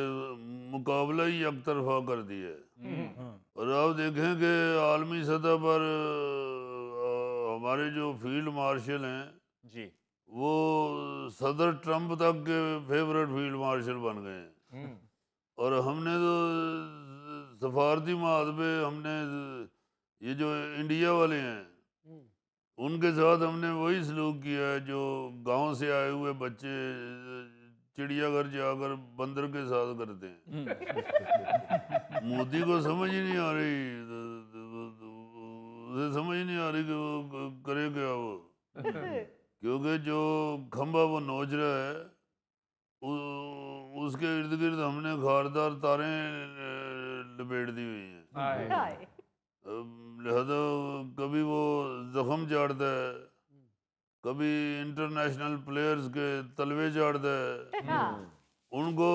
मुकाबला ही एक तरफा कर दिया है। और आप देखें कि आलमी सतह पर हमारे जो फील्ड मार्शल हैं जी, वो सदर ट्रंप तक के फेवरेट फील्ड मार्शल बन गए हैं। और हमने तो सफारती माहद पे हमने ये जो इंडिया वाले हैं उनके साथ हमने वही सलूक किया है जो गांव से आए हुए बच्चे चिड़ियाघर जाकर बंदर के साथ करते हैं। मोदी को समझ ही नहीं आ रही, उसे समझ नहीं आ रही कि वो करे क्या वो, क्योंकि जो खंबा वो नोच रहा है उसके इर्द गिर्द हमने खारदार तारें लपेट दी हुई हैं। लिहाजा कभी वो जख्म चाड़ता है, कभी इंटरनेशनल प्लेयर्स के तलवे चाड़ता है, उनको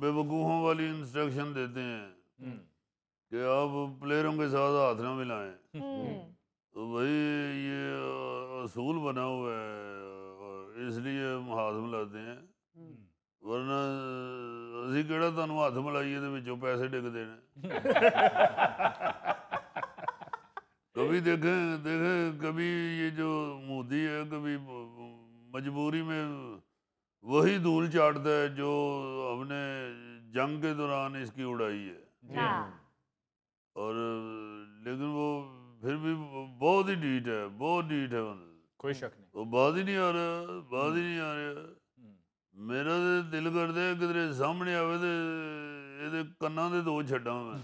बेवकूफ़ों वाली इंस्ट्रक्शन देते हैं कि आप प्लेयरों के साथ हाथ ना मिलाएं। तो भाई ये असूल बना हुआ है, इसलिए हम हाथ मिलाते हैं, वरना असी केड़ा तुहानू हाथ मिलाइए ते विचों पैसे डिगदे ने। कभी देखें कभी ये जो मोदी है कभी मजबूरी में वही धूल चाटता है जो हमने जंग के दौरान इसकी उड़ाई है। और लेकिन वो फिर भी बहुत ही ढीठ है, बहुत ढीठ है। कोई शक नहीं, वो बात ही नहीं आ रहा। मेरा तो दिल करता है किधरे सामने आवे तो ये कन्ना दे दो छड्डा मैं।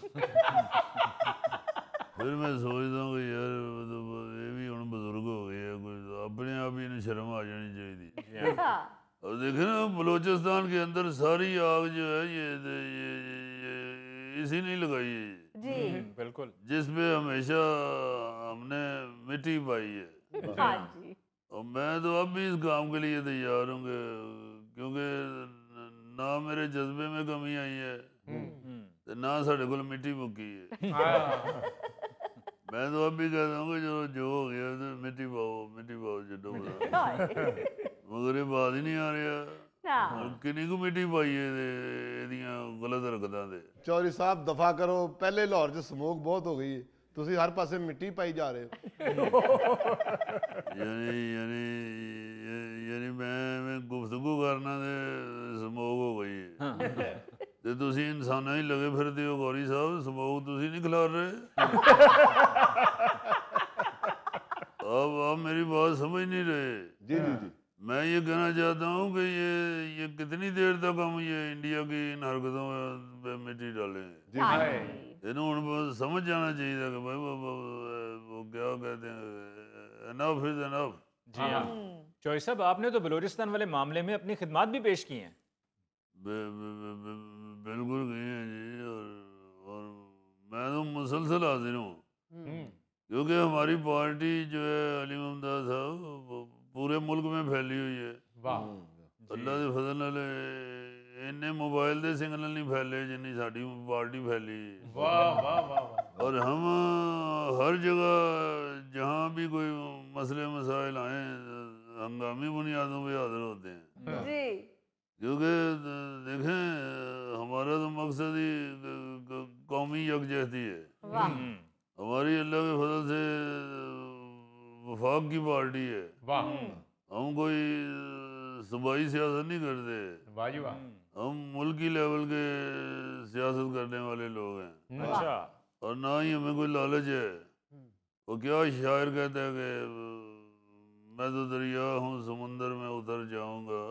फिर मैं सोचता हूँ कि यार ये भी हुण बजुर्ग हो गए हैं, कोई अपने आप ही इन्हें शर्म आ जानी चाहिए। और देखे ना बलोचिस्तान के अंदर सारी आग जो है ये इसी ने लगाई है जी, बिल्कुल, जिसपे हमेशा हमने मिट्टी पाई है। हाँ जी। और मैं तो अब भी इस काम के लिए तैयार हूँ क्योंकि ना मेरे जज्बे में कमी आई है ते ना साढ़े को मिट्टी मुक्की है। मैं तो अब भी कहता हूँ कि जो हो गया तो मिट्टी पाओ जड्डो बना। मगर ये बात ही नहीं आ रहा किन्नी को मिट्टी पाई है एदियां गलत हरकतां दे। चौधरी साहब दफा करो, पहले लाहौर च स्मोक बहुत हो गई है, तुसी हर पासे मिट्टी पाई जा रहे हो। यानी मैं गुफ्तगू करना ते स्मोक हो गई है ते तुसी इंसाना ही लगे फिरदे हो। गौरी साहब स्मोक तुसी नहीं खिलार रहे। आप मेरी बात समझ नहीं रहे। जी जी जी, मैं ये कहना चाहता हूँ कि ये कितनी देर तक हम ये इंडिया की इन हरकतों पे मिट्टी डालें। इन्हों समझ जाना चाहिए कि भाई वो क्या कहते हैं, एनफ इज एनफ। जी हाँ चौधरी साहब, आपने तो बलूचिस्तान वाले मामले में अपनी खिदमत भी पेश की हैं। बिल्कुल की हैं जी। और मैं तो मुसलसल हाजिर हूँ क्योंकि हमारी पार्टी जो है अली मुमताज़ साहब पूरे मुल्क में फैली हुई है। ਅੱਲਾ ਦੇ ਫਜ਼ਲ ਨਾਲ ਇੰਨੇ ਮੋਬਾਈਲ ਦੇ ਸਿਗਨਲ ਨਹੀਂ ਫੈਲੇ ਜਿੰਨੀ ਸਾਡੀ ਪਾਰਟੀ फैली। वाह वाह वाह वाह। और हम हर जगह जहाँ भी कोई मसले मसाइल आए हंगामी बुनियादों पे हाजिर होते हैं जी। क्योंकि देखें हमारा तो मकसद ही कौमी यकजहती है। वाह हमारी अल्लाह के फजल से वफाक की पार्टी है। वाह हम कोई सूबाई सियासत नहीं करते, वाह जी वाह। हम मुल्की लेवल के सियासत करने वाले लोग हैं। अच्छा। और ना ही हमें कोई लालच है। वो क्या शायर कहता है कि मैं तो दरिया हूँ समुंदर में उतर जाऊंगा,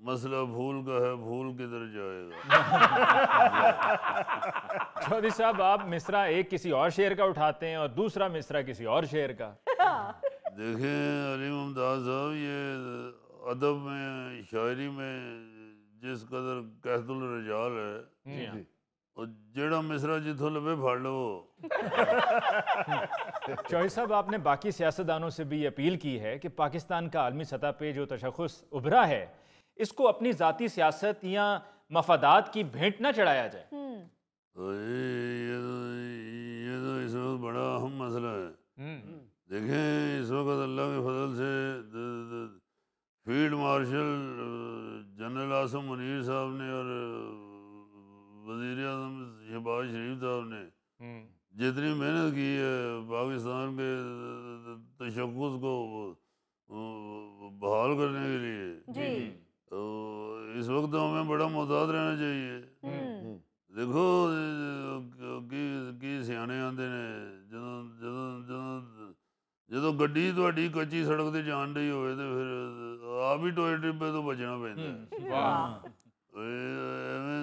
मसला भूल का है भूल किधर जाएगा। चौधरी साहब, आप मिसरा एक किसी और शेर का उठाते हैं और दूसरा मिसरा किसी और शेर का। देखें अली मुमताज साहब, ये अदब में शायरी में जिस कदर कहतुल रजाल है, जी हाँ। और जेड़ा मिसरा जिथों लबे फाड़ लो। चौधरी साहब, आपने बाकी सियासतदानों से भी अपील की है कि पाकिस्तान का आलमी सतह पे जो तशख़्ख़ुस उभरा है इसको अपनी ज़ाती सियासत या मफादात की भेंट न चढ़ाया जाए। तो ये तो इस वक्त बड़ा अहम मसला है। देखें इस वक्त अल्लाह के फजल से field marshal general Asim Munir साहब ने और वज़ीर आज़म शहबाज शरीफ साहब ने जितनी मेहनत की है पाकिस्तान के तशख़्ख़ुस को बहाल करने के लिए, जी। तो इस वक्त तो हमें बड़ा मोहतात रहना चाहिए। देखो की सियाने आंदे ने ਜਦੋਂ ਜਦੋਂ ਜਦੋਂ ਜਦੋਂ ਗੱਡੀ ਤੁਹਾਡੀ ਕੱਚੀ ਸੜਕ ਤੇ ਜਾਣ ਡਈ ਹੋਵੇ ਤੇ ਫਿਰ ਆਪ ਹੀ ਟੋਏ ਟਿੱਬੇ ਤੋਂ ਬਚਣਾ ਪੈਂਦਾ। वाह ਐਵੇਂ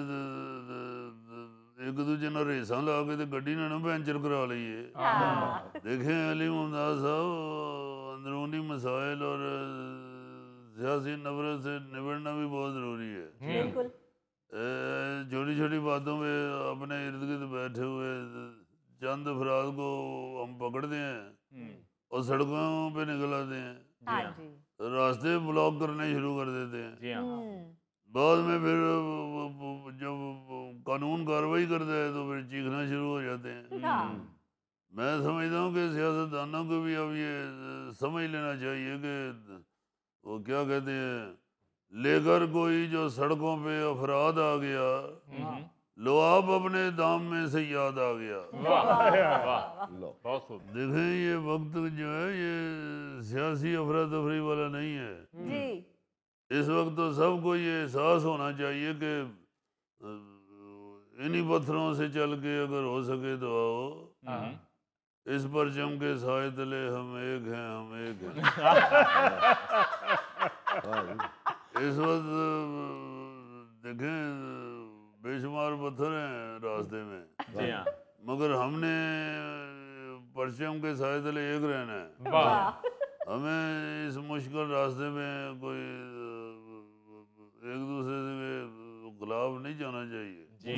ਇੱਕ ਦੂਜੇ ਨਾਲ ਰੇਸਾਂ ਲਾ ਕੇ ਤੇ ਗੱਡੀ ਨਾ ਪੈਂਚਰ ਕਰਾ ਲਈਏ। देखें अली मुमताज साहब, अंदरूनी मसाइल और सियासी नफरत से निपटना भी बहुत ज़रूरी है। बिल्कुल। छोटी छोटी बातों में अपने इर्द गिर्द बैठे हुए चंद अफराद को हम पकड़ते हैं और सड़कों पे निकल आते हैं, हाँ जी। रास्ते ब्लॉक करने शुरू कर देते हैं। जी हाँ। बाद में फिर जब कानून कार्रवाई करता है तो फिर चीखना शुरू हो जाते हैं। हाँ। मैं समझता हूँ कि सियासतदानों को भी अब ये समझ लेना चाहिए कि वो क्या कहते हैं, लेकर कोई जो सड़कों पे अफराद आ गया, लो आप अपने दाम में से याद आ गया। बहुत खूब। देखें ये वक्त जो है ये सियासी अफरा तफरी वाला नहीं है। जी। इस वक्त तो सबको ये एहसास होना चाहिए कि इन्हीं पत्थरों से चल के अगर हो सके तो आओ, इस परचम के साए तले हम एक हैं, हम एक हैं। इस वक्त देखें बेशुमार पत्थर हैं रास्ते में, जी हाँ। मगर हमने परचम के साए तले एक रहना है। वाह। हमें इस मुश्किल रास्ते में कोई एक दूसरे से खिलाफ नहीं जाना चाहिए, जी।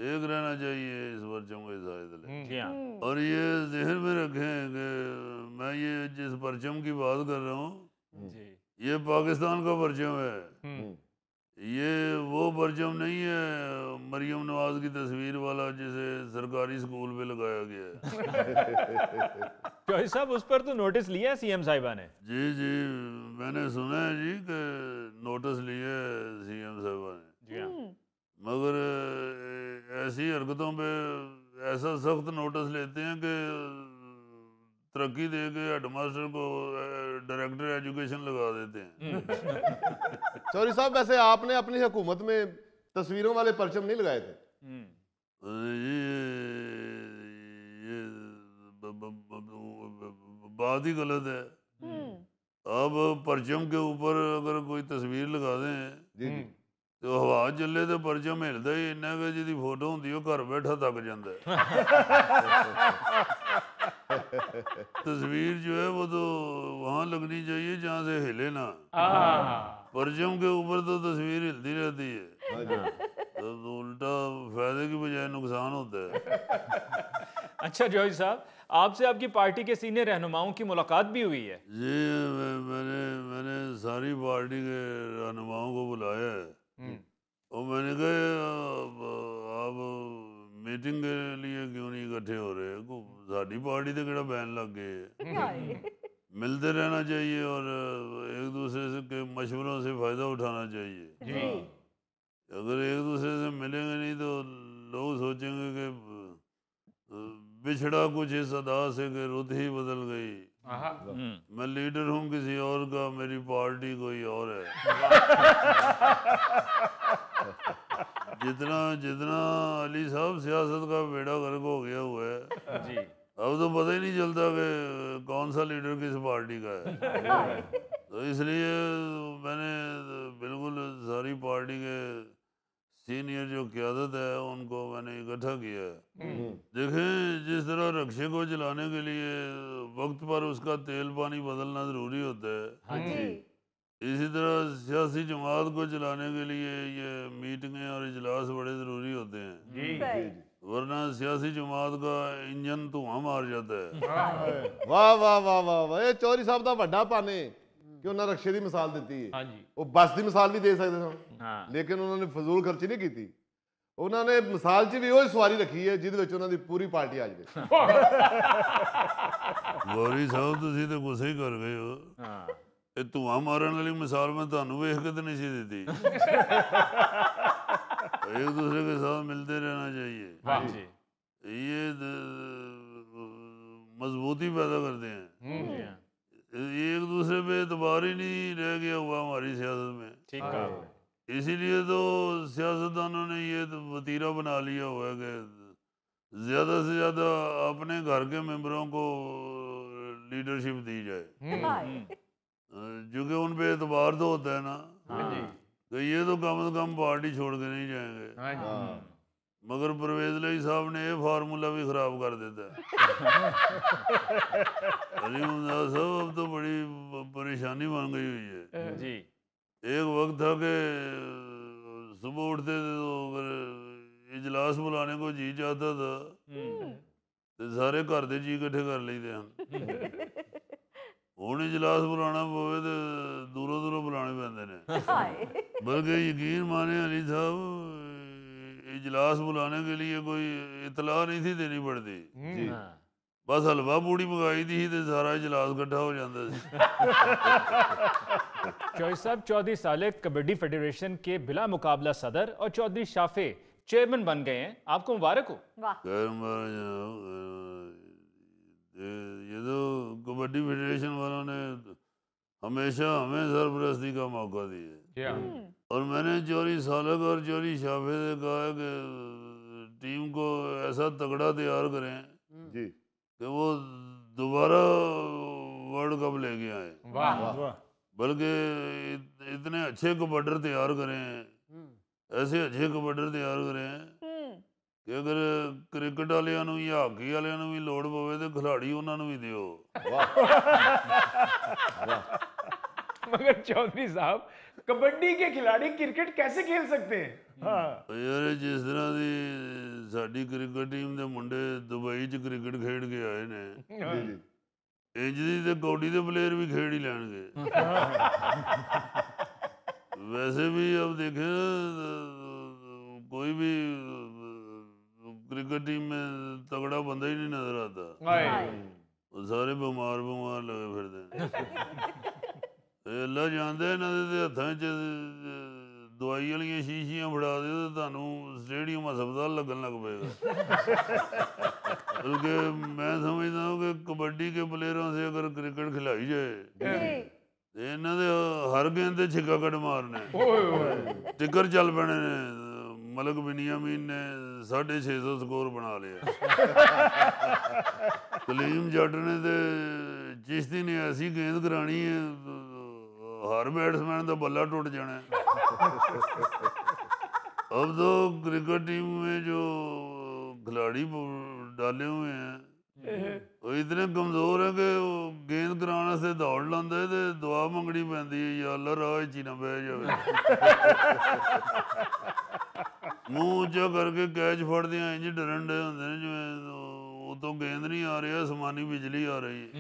एक रहना चाहिए इस परचम के साए तले। जी हाँ। और ये जहन में रखें कि मैं ये जिस परचम की बात कर रहा हूँ जी। ये पाकिस्तान का परचम है, ये वो परचम नहीं है मरियम नवाज की तस्वीर वाला जिसे सरकारी स्कूल पे लगाया गया है। चौधरी साहब, उस पर तो नोटिस लिया है सीएम साहिबा ने। जी जी मैंने सुना है जी कि नोटिस लिए सीएम साहिबा ने, जी हाँ। मगर ऐसी हरकतों पे ऐसा सख्त नोटिस लेते हैं कि तरक्की दे के हेडमास्टर को डायरेक्टर एजुकेशन लगा देते हैं। चौधरी साहब वैसे आपने अपनी हुकूमत में तस्वीरों वाले परचम नहीं लगाए थे? ये बात ही गलत है। अब परचम के ऊपर अगर कोई तस्वीर लगा दें तो हवा चले तो परचम हिलता ही इन्ना कि जिहदी फोटो होंदी वो घर बैठा थक जाता है। तस्वीर जो है वो तो वहां लगनी चाहिए जहां से हिले ना। परचम के ऊपर तो तस्वीर हिलती रहती है, तो उल्टा फायदे की बजाय नुकसान होता है। अच्छा जॉय साहब, आपसे आपकी पार्टी के सीनियर रहनुमाओं की मुलाकात भी हुई है? जी, मैंने सारी पार्टी के रहनुमाओं को बुलाया है और मैंने कहा आप मीटिंग के लिए क्यों नहीं इकट्ठे हो रहे? साड़ी पार्टी तो केड़ा बैन लग गए। मिलते रहना चाहिए और एक दूसरे से के मशवरों से फ़ायदा उठाना चाहिए। अगर एक दूसरे से मिलेंगे नहीं तो लोग सोचेंगे कि बिछड़ा कुछ इस अदा से कि रुत ही बदल गई। मैं लीडर हूँ किसी और का, मेरी पार्टी कोई और है। जितना अली साहब सियासत का बेड़ा गर्क हो गया हुआ है जी, अब तो पता ही नहीं चलता कि कौन सा लीडर किस पार्टी का है। तो इसलिए मैंने बिल्कुल सारी पार्टी के सीनियर जो क़यादत है उनको मैंने इकट्ठा किया है। देखें, जिस तरह रक्शे को चलाने के लिए वक्त पर उसका तेल पानी बदलना ज़रूरी होता है, इसी तरह सियासी जमात को चलाने के लिए ये मीटिंगें और इजलास बड़े ज़रूरी होते हैं, वरना सियासी जमात का इंजन धुआं मार जाता है। वाह वाह वाह वाह वाह, ये चौधरी साहब का वड्डा पाने कि उन्होंने रक्शे की मिसाल दी है। वो बस की मिसाल भी दे सकते सन, लेकिन उन्होंने फजूल खर्ची नहीं की। उन्होंने मिसाल च भी वो सवारी रखी है जिहदे उन्होंने पूरी पार्टी आ जाए। गौरी साहब तुसीं तो गुस्से ही कर गए हो। ये धुआं मारन वाली मिसाल मैं तुहानू वेख के तो नहीं सी दी। एक दूसरे के साथ मिलते रहना चाहिए, ये मजबूती पैदा करते हैं। एक दूसरे पे एतबार ही नहीं रह गया हुआ हमारी सियासत में। ठीक है, इसीलिए तो सियासतदानों ने ये वतीरा बना लिया हुआ है कि ज़्यादा से ज़्यादा अपने घर के मेंबरों को लीडरशिप दी जाए, क्योंकि उन पे एतबार तो होता है ना कि ये तो कम से कम पार्टी छोड़ के नहीं जाएंगे। मगर परवेज लाई साहब ने ये फार्मूला भी खराब कर देता है। अली मुमताज साहब, अब तो बड़ी परेशानी बन गई हुई है जी। एक वक्त था कि सुबह उठते थे तो अगर इजलास बुलाने को जी चाहता था तो सारे घर के जी इकट्ठे कर लेते हैं। हुण इजलास बुलाना पवे तो दूरों दूरों बुलाने पैंदे ने। बल्कि यकीन माने अली साहब, इजलास बुलाने के लिए कोई इतला नहीं थी देनी पड़ती, बस हलवा पूड़ी मंगाई थी तो सारा इजलास इकट्ठा हो जाता है। चौधरी साहब, चौधरी सालेह कबड्डी फेडरेशन के बिला मुकाबला सदर और चौधरी शाफे चेयरमैन बन गए हैं, आपको मुबारक हो। ये तो कबड्डी फेडरेशन वालों ने हमेशा हमें सरपरस्ती का मौका दिया, और मैंने चौधरी सालेह और चौधरी शाफे से कहा कि टीम को ऐसा तगड़ा तैयार करें जी कि वो दोबारा वर्ल्ड कप लेके आए। बल्कि इतने अच्छे कबड्डर तैयार करें, ऐसे अच्छे कबड्डर तैयार करें कि अगर क्रिकेट वालियां नूं या हाकी वालियां नूं भी लोड़ पवे तो खिलाड़ी उन्हां नूं भी दिओ। मगर चौधरी साहब, कबड्डी के खिलाड़ी क्रिकेट कैसे खेल सकते हैं? यार, जिस तरह की साडी क्रिकेट टीम के मुंडे दुबई च क्रिकेट खेड के आए ने, इंज दी ते कौडी दे प्लेयर भी खेड ही लैणगे। वैसे भी अब देखें कोई भी क्रिकेट टीम में तगड़ा बंदा ही नहीं नजर आता, वो सारे बीमार लगे फिरते। अल्लाह जानदा है, इन्हां दे हत्थां च दवाई वालियां शीशियां फड़ा दे तो तुहानूं स्टेडियम हस्पताल लगन लग पेगा। बल्कि मैं समझता हूँ कि कबड्डी के प्लेयरों से अगर क्रिकेट खिलाई जाए तो इन्हां दे हर गेंद ते छिक्का कट मारने, टिकर चल पैने ने। मलक बिनियामीन ने 650 स्कोर बना लिया। कलीम जट ने तो चिश्ती ने ऐसी गेंद करानी है हर बैट्समैन का बल्ला टूट जाना है। अब तो क्रिकेट टीम में जो खिलाड़ी डाले हुए हैं वो इतने कमजोर है कि वो गेंद कराने से दौड़ लाता है तो दुआ मंगनी पैंदी है, या अल्लाह राह च ही ना बह जाए। मुंह उच्चा करके कैच फड़दे इंज डरन डे होंदे ने जिवें तो गेंद नहीं आ रही है, आसमानी बिजली आ रही है।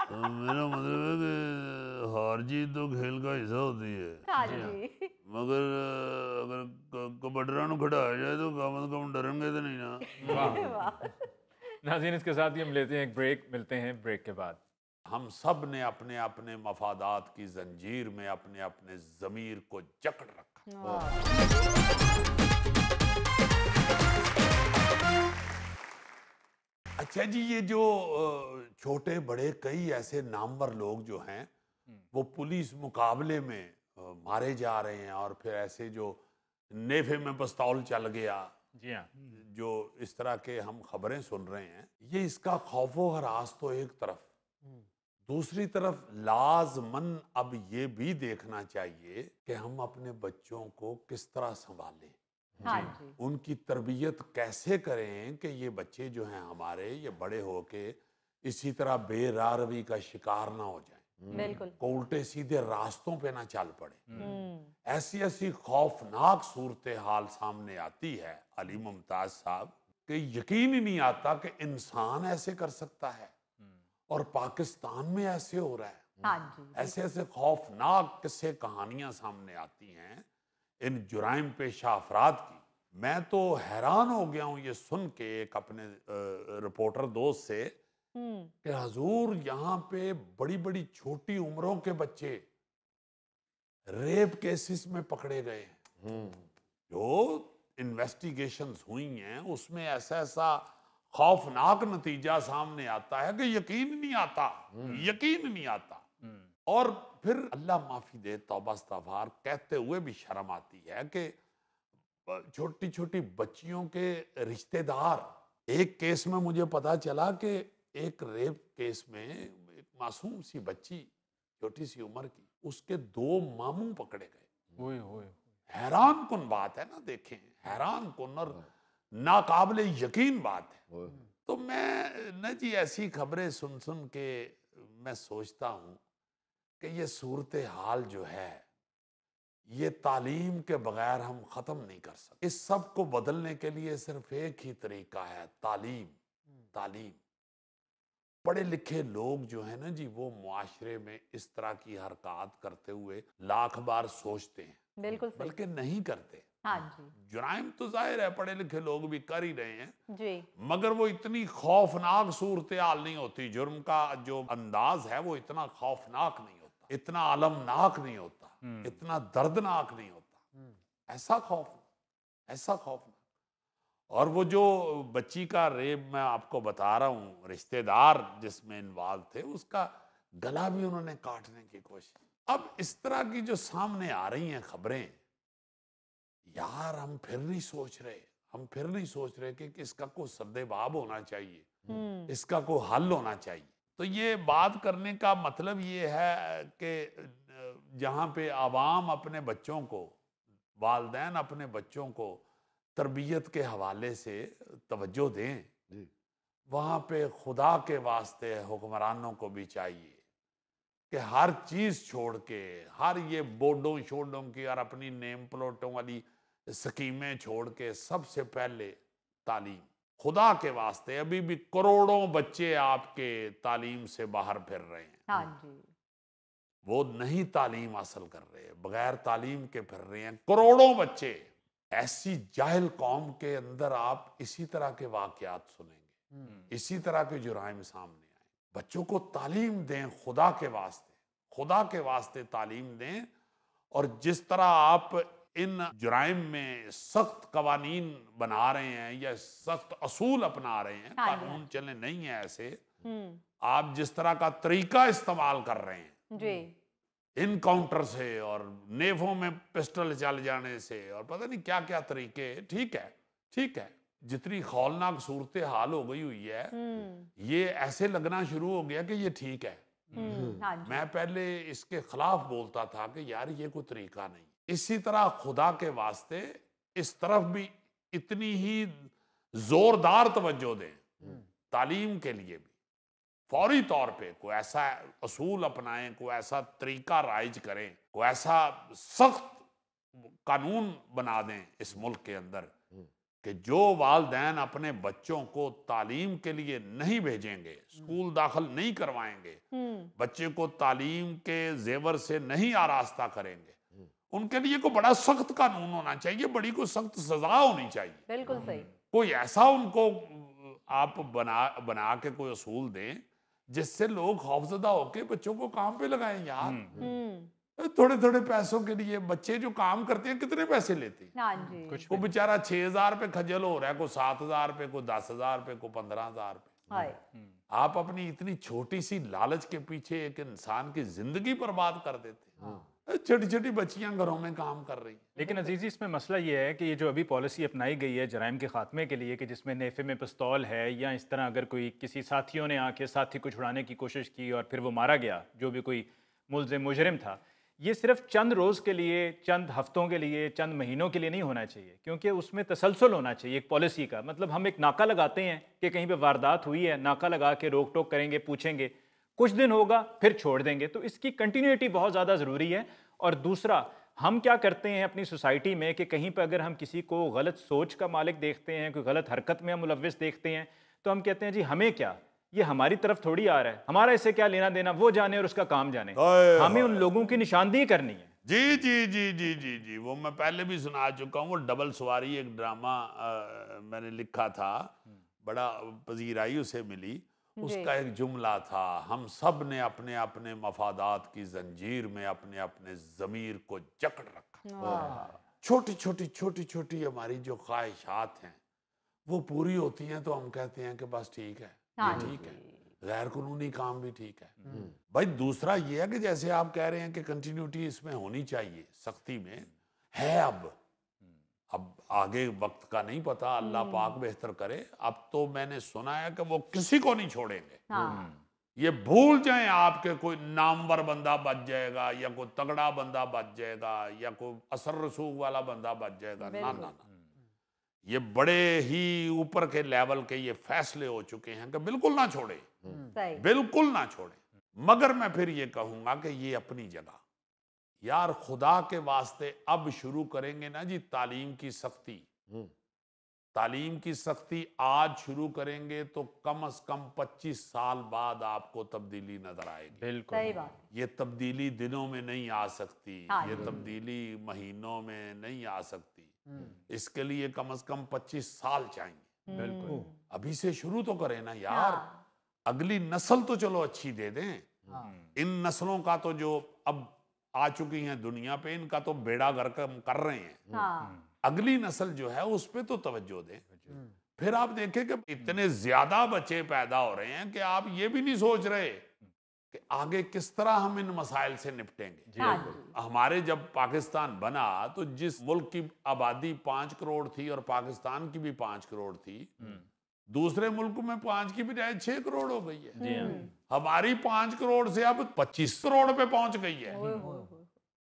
तो मेरा मतलब है कि हार जीत तो खेल का हिस्सा होती है, मगर अगर कबड्डरा नु खिडाया जाए तो कम से कम डरेंगे तो नहीं ना। नाज़रीन, इसके साथ ही हम लेते हैं एक ब्रेक, मिलते हैं ब्रेक के बाद। हम सब ने अपने अपने मफादात की जंजीर में अपने अपने ज़मीर को जकड़ रखा। अच्छा जी, ये जो छोटे बड़े कई ऐसे नामवर लोग जो हैं वो पुलिस मुकाबले में मारे जा रहे हैं, और फिर ऐसे जो नेफे में पिस्तौल चल गया, जी हाँ, जो इस तरह के हम खबरें सुन रहे हैं, ये इसका खौफो हरास तो एक तरफ, दूसरी तरफ लाजमन अब ये भी देखना चाहिए कि हम अपने बच्चों को किस तरह संभालें, उनकी तरबियत कैसे करें कि ये बच्चे जो हैं हमारे, ये बड़े होके इसी तरह बेरारवी का शिकार ना हो जाएं, बिल्कुल, को उल्टे सीधे रास्तों पे ना चल पड़े। ऐसी ऐसी खौफनाक सूरत हाल सामने आती है अली मुमताज साहब कि यकीन ही नहीं आता कि इंसान ऐसे कर सकता है और पाकिस्तान में ऐसे हो रहा है। ऐसे ऐसे खौफनाक किस्से कहानियां सामने आती हैं इन जुराइम पेशा अफराद की। मैं तो हैरान हो गया हूं ये सुन के एक अपने रिपोर्टर दोस्त से कि हजूर यहाँ पे बड़ी बड़ी छोटी उम्रों के बच्चे रेप केसेस में पकड़े गए हैं। जो इन्वेस्टिगेशंस हुई हैं उसमें ऐसा ऐसा खौफनाक नतीजा सामने आता है कि यकीन नहीं आता, यकीन नहीं आता। और फिर अल्लाह माफी दे, तौबा इस्तगफार कहते हुए भी शर्म आती है कि छोटी छोटी बच्चियों के रिश्तेदार, एक केस में मुझे पता चला कि एक रेप केस में एक मासूम सी बच्ची, छोटी सी उम्र की, उसके 2 मामू पकड़े गए। हैरान कुन बात है ना, देखें, हैरान कुन और नाकाबिले यकीन बात है। तो मैं न जी ऐसी खबरें सुन सुन के मैं सोचता हूँ कि ये सूरत हाल जो है ये तालीम के बगैर हम ख़त्म नहीं कर सकते। इस सब को बदलने के लिए सिर्फ एक ही तरीका है, तालीम। तालीम। पढ़े लिखे लोग जो है ना जी, वो मुआशरे में इस तरह की हरकत करते हुए लाख बार सोचते हैं, बिल्कुल, बल्कि नहीं करते। हाँ जी, जुराइम तो जाहिर है पढ़े लिखे लोग भी कर ही रहे हैं जी, मगर वो इतनी खौफनाक सूरत हाल नहीं होती। जुर्म का जो अंदाज है वो इतना खौफनाक नहीं होता, इतना अलमनाक नहीं होता, इतना दर्दनाक नहीं होता। ऐसा खौफ, ऐसा खौफनाक। और वो जो बच्ची का रेप मैं आपको बता रहा हूँ, रिश्तेदार जिसमें इन्वॉल्व थे, उसका गला भी उन्होंने काटने की कोशिश। अब इस तरह की जो सामने आ रही हैं खबरें, यार हम फिर नहीं सोच रहे, हम फिर नहीं सोच रहे कि इसका कोई सद्देबाब होना चाहिए, इसका कोई हल होना चाहिए। तो ये बात करने का मतलब ये है कि जहाँ पे आवाम अपने बच्चों को, वालिदैन अपने बच्चों को तरबियत के हवाले से तवज्जो दें, वहाँ पे खुदा के वास्ते हुक्मरानों को भी चाहिए कि हर चीज़ छोड़ के, हर ये बोर्डों शोडों की और अपनी नेम प्लेटों वाली स्कीमें छोड़ के सबसे पहले तालीम। खुदा के वास्ते अभी भी करोड़ों बच्चे आपके तालीम से बाहर फिर रहे हैं। हाँ जी, वो नहीं तालीम हासिल कर रहे, बगैर तालीम के फिर रहे हैं करोड़ों बच्चे। ऐसी जाहिल कौम के अंदर आप इसी तरह के वाकयात सुनेंगे, इसी तरह के जुराइम सामने आए। बच्चों को तालीम दें, खुदा के वास्ते, खुदा के वास्ते तालीम दें। और जिस तरह आप इन जुराइम में सख्त कवानीन बना रहे हैं या सख्त असूल अपना रहे हैं, कानून चले नहीं है ऐसे, आप जिस तरह का तरीका इस्तेमाल कर रहे हैं जी, इनकाउंटर से और नेफों में पिस्टल चल जाने से और पता नहीं क्या क्या तरीके, ठीक है, ठीक है। जितनी खौलनाक सूरत हाल हो गई हुई है, ये ऐसे लगना शुरू हो गया कि ये ठीक है। मैं पहले इसके खिलाफ बोलता था कि यार ये कोई तरीका नहीं। इसी तरह खुदा के वास्ते इस तरफ भी इतनी ही जोरदार तवज्जो दें, तालीम के लिए भी फौरी तौर पे कोई ऐसा असूल अपनाएं, कोई ऐसा तरीका राइज करें, कोई ऐसा सख्त कानून बना दें इस मुल्क के अंदर कि जो वालदैन अपने बच्चों को तालीम के लिए नहीं भेजेंगे, स्कूल दाखिल नहीं करवाएंगे, बच्चे को तालीम के जेवर से नहीं आरास्ता करेंगे, उनके लिए कोई बड़ा सख्त कानून होना चाहिए, बड़ी कोई सख्त सजा होनी चाहिए। बिल्कुल सही। कोई ऐसा उनको आप बना के कोई असूल दें जिससे लोग खौफजदा होके बच्चों को काम पे लगाएं। यार थोड़े थोड़े पैसों के लिए बच्चे जो काम करते हैं कितने पैसे लेते हैं? हाँ जी। वो बेचारा 6,000 पे खजल हो रहा है, कोई 7,000 पे, कोई 10,000 पे, कोई 15,000 पे। हाय। आप अपनी इतनी छोटी सी लालच के पीछे एक इंसान की जिंदगी बर्बाद कर देते हैं। छोटी छोटी बच्चियां घरों में काम कर रही हैं। लेकिन अजीजी इसमें मसला ये है कि ये जो अभी पॉलिसी अपनाई गई है जराइम के खात्मे के लिए कि जिसमें नेफे में पिस्तौल है या इस तरह अगर कोई किसी साथियों ने आके साथी को छुड़ाने की कोशिश की और फिर वो मारा गया, जो भी कोई मुजरिम था, ये सिर्फ चंद रोज़ के लिए, चंद हफ्तों के लिए, चंद महीनों के लिए नहीं होना चाहिए, क्योंकि उसमें तसलसल होना चाहिए एक पॉलिसी का। मतलब हम एक नाका लगाते हैं कि कहीं पे वारदात हुई है, नाका लगा के रोक टोक करेंगे, पूछेंगे, कुछ दिन होगा फिर छोड़ देंगे। तो इसकी कंटिन्यूटी बहुत ज़्यादा ज़रूरी है। और दूसरा, हम क्या करते हैं अपनी सोसाइटी में कि कहीं पर अगर हम किसी को गलत सोच का मालिक देखते हैं, कोई गलत हरकत में हम मुलव्विस देखते हैं, तो हम कहते हैं जी हमें क्या, ये हमारी तरफ थोड़ी आ रहा है, हमारा इससे क्या लेना देना, वो जाने और उसका काम जाने। हमें उन लोगों की निशानदेही करनी है। जी जी जी जी जी जी वो मैं पहले भी सुना चुका हूँ। वो डबल सवारी एक ड्रामा मैंने लिखा था, बड़ा पजीराई उसे मिली। उसका एक जुमला था, हम सब ने अपने अपने मफादात की जंजीर में अपने अपने ज़मीर को जकड़ रखा। छोटी छोटी छोटी छोटी हमारी जो ख्वाहिशात हैं वो पूरी होती हैं तो हम कहते हैं कि बस ठीक है, ये ठीक है, गैर कानूनी काम भी ठीक है। भाई दूसरा ये है कि जैसे आप कह रहे हैं कि कंटिन्यूटी इसमें होनी चाहिए, सख्ती में है। अब आगे वक्त का नहीं पता, अल्लाह पाक बेहतर करे। अब तो मैंने सुना है कि वो किसी को नहीं छोड़ेंगे। ये भूल जाएं आपके कोई नामवर बंदा बच जाएगा या कोई तगड़ा बंदा बच जाएगा या कोई असर रसूख वाला बंदा बच जाएगा। ना ना ना, ये बड़े ही ऊपर के लेवल के ये फैसले हो चुके हैं कि बिल्कुल ना छोड़े, बिल्कुल ना छोड़े। मगर मैं फिर ये कहूंगा कि ये अपनी जगह, यार खुदा के वास्ते अब शुरू करेंगे ना जी तालीम की सख्ती, तालीम की सख्ती आज शुरू करेंगे तो कम से कम 25 साल बाद आपको तब्दीली नजर आएगी। बिल्कुल सही बात। ये तब्दीली दिनों में नहीं आ सकती, ये तब्दीली महीनों में नहीं आ सकती। इसके लिए कम से कम 25 साल चाहिए। बिल्कुल अभी से शुरू तो करें ना यार। अगली नस्ल तो चलो अच्छी दे दें। इन नस्लों का तो जो अब आ चुकी हैं दुनिया पे, इनका तो बेड़ा गर्क कर रहे हैं। अगली नस्ल जो है उस पे तो तवज्जो दें। फिर आप देखें कि इतने ज्यादा बच्चे पैदा हो रहे हैं कि आप ये भी नहीं सोच रहे कि आगे किस तरह हम इन मसाइल से निपटेंगे। हमारे जब पाकिस्तान बना तो जिस मुल्क की आबादी 5 करोड़ थी और पाकिस्तान की भी 5 करोड़ थी, दूसरे मुल्क में 5 की बजाय 6 करोड़ हो गई है। हमारी 5 करोड़ से अब 25 करोड़ पे पहुंच गई है।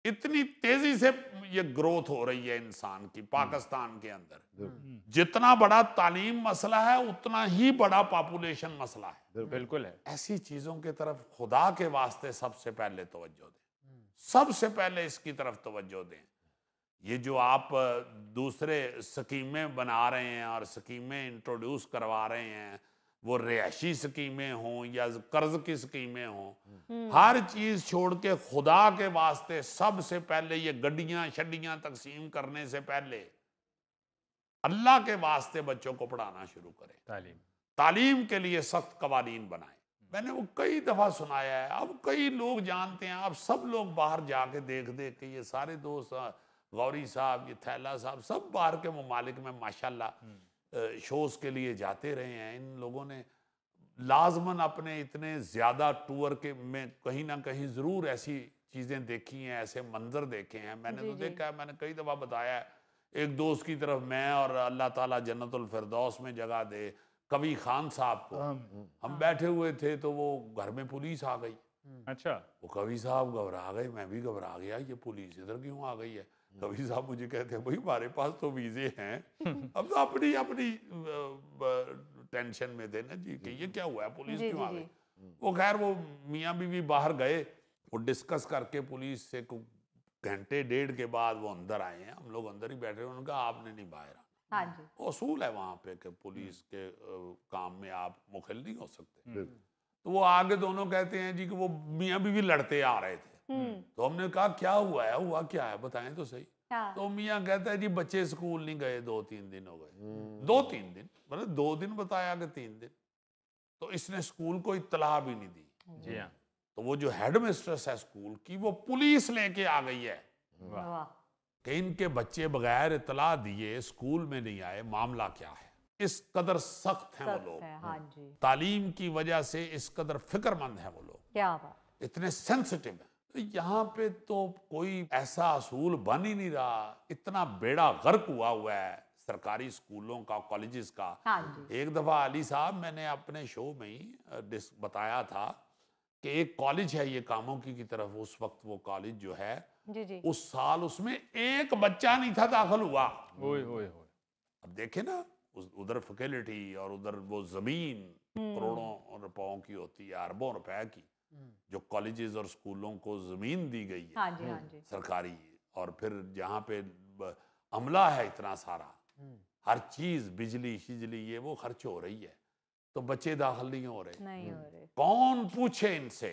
इतनी तेजी से ये ग्रोथ हो रही है इंसान की पाकिस्तान के अंदर। जितना बड़ा तालीम मसला है उतना ही बड़ा पॉपुलेशन मसला है। बिल्कुल है। ऐसी चीजों के तरफ खुदा के वास्ते सबसे पहले तवज्जो दें, सबसे पहले इसकी तरफ तवज्जो दें। ये जो आप दूसरे स्कीमें बना रहे हैं और स्कीमें इंट्रोड्यूस करवा रहे हैं, वो रिहायशी स्कीमें हों या कर्ज की स्कीमें हों, हर चीज छोड़ के खुदा के वास्ते सबसे पहले ये गड्डियां शड्डियां तकसीम करने से पहले अल्लाह के वास्ते बच्चों को पढ़ाना शुरू करें। तालीम के लिए सख्त कवानीन बनाएं। मैंने वो कई दफा सुनाया है, अब कई लोग जानते हैं। अब सब लोग बाहर जाके देख के ये सारे दोस्त, गौरी साहब, ये थैला साहब, सब बाहर के ममालिक में माशाल्लाह शोज के लिए जाते रहे हैं। इन लोगों ने लाजमन अपने इतने ज़्यादा टूर के में कहीं ना कहीं ज़रूर ऐसी चीज़ें देखी हैं, ऐसे मंजर देखे हैं। मैंने तो देखा है, मैंने कई दफ़ा बताया है। एक दोस्त की तरफ मैं और अल्लाह ताला जन्नतुल फिरदौस में जगह दे, कवि खान साहब को हम बैठे हुए थे तो वो घर में पुलिस आ गई। अच्छा, वो कवि साहब घबरा गए, मैं भी घबरा गया, ये पुलिस इधर क्यों आ गई है। कवि साहब मुझे कहते हैं भाई हमारे पास तो वीजे हैं। अब तो अपनी अपनी टेंशन में थे ना जी कि ये क्या हुआ है, पुलिस क्यों आ गई। वो खैर वो मियाँ बीवी बाहर गए, वो डिस्कस करके पुलिस से घंटे डेढ़ के बाद वो अंदर आए हैं। हम लोग अंदर ही बैठे, उन्होंने कहा आपने नहीं बाहर हाँ जी। असूल है वहां पे कि पुलिस के काम में आप मुखिल नहीं हो सकते। तो वो आगे दोनों कहते हैं जी कि वो मियाँ बीवी लड़ते आ रहे थे। तो हमने कहा क्या हुआ क्या है बताएं तो सही। तो मियाँ कहता है जी बच्चे स्कूल नहीं गए 2-3 दिन हो गए। 2-3 दिन मतलब 2 दिन बताया कि 3 दिन। तो इसने स्कूल को इत्तला भी नहीं दी। जी हाँ। तो वो जो हेड मिस्ट्रेस है स्कूल की वो पुलिस लेके आ गई है कि इनके बच्चे बगैर इत्तला दिए स्कूल में नहीं आए, मामला क्या है। इस कदर सख्त हैं वो लोग। हाँ जी। तालीम की वजह से इस कदर फिक्रमंद है वो लोग। क्या बात। इतने सेंसिटिव है। तो यहाँ पे तो कोई ऐसा असूल बन ही नहीं रहा। इतना बेड़ा गर्क हुआ है सरकारी स्कूलों का, कॉलेजेस का। हाँ जी। एक दफा अली साहब मैंने अपने शो में ही बताया था कि एक कॉलेज है ये कामों की तरफ, उस वक्त वो कॉलेज जो है जी। उस साल उसमें एक बच्चा नहीं था दाखिल हुआ। अब देखे ना उधर फैकल्टी और उधर वो जमीन करोड़ों रुपयों की होती है, अरबों रुपए की, जो कॉलेजेस और स्कूलों को जमीन दी गई है। हाँ जी, हाँ जी। सरकारी। और फिर जहाँ पे अमला है इतना सारा, हर चीज बिजली शिजली ये वो खर्च हो रही है, तो बच्चे दाखिल नहीं हो रहे। कौन पूछे इनसे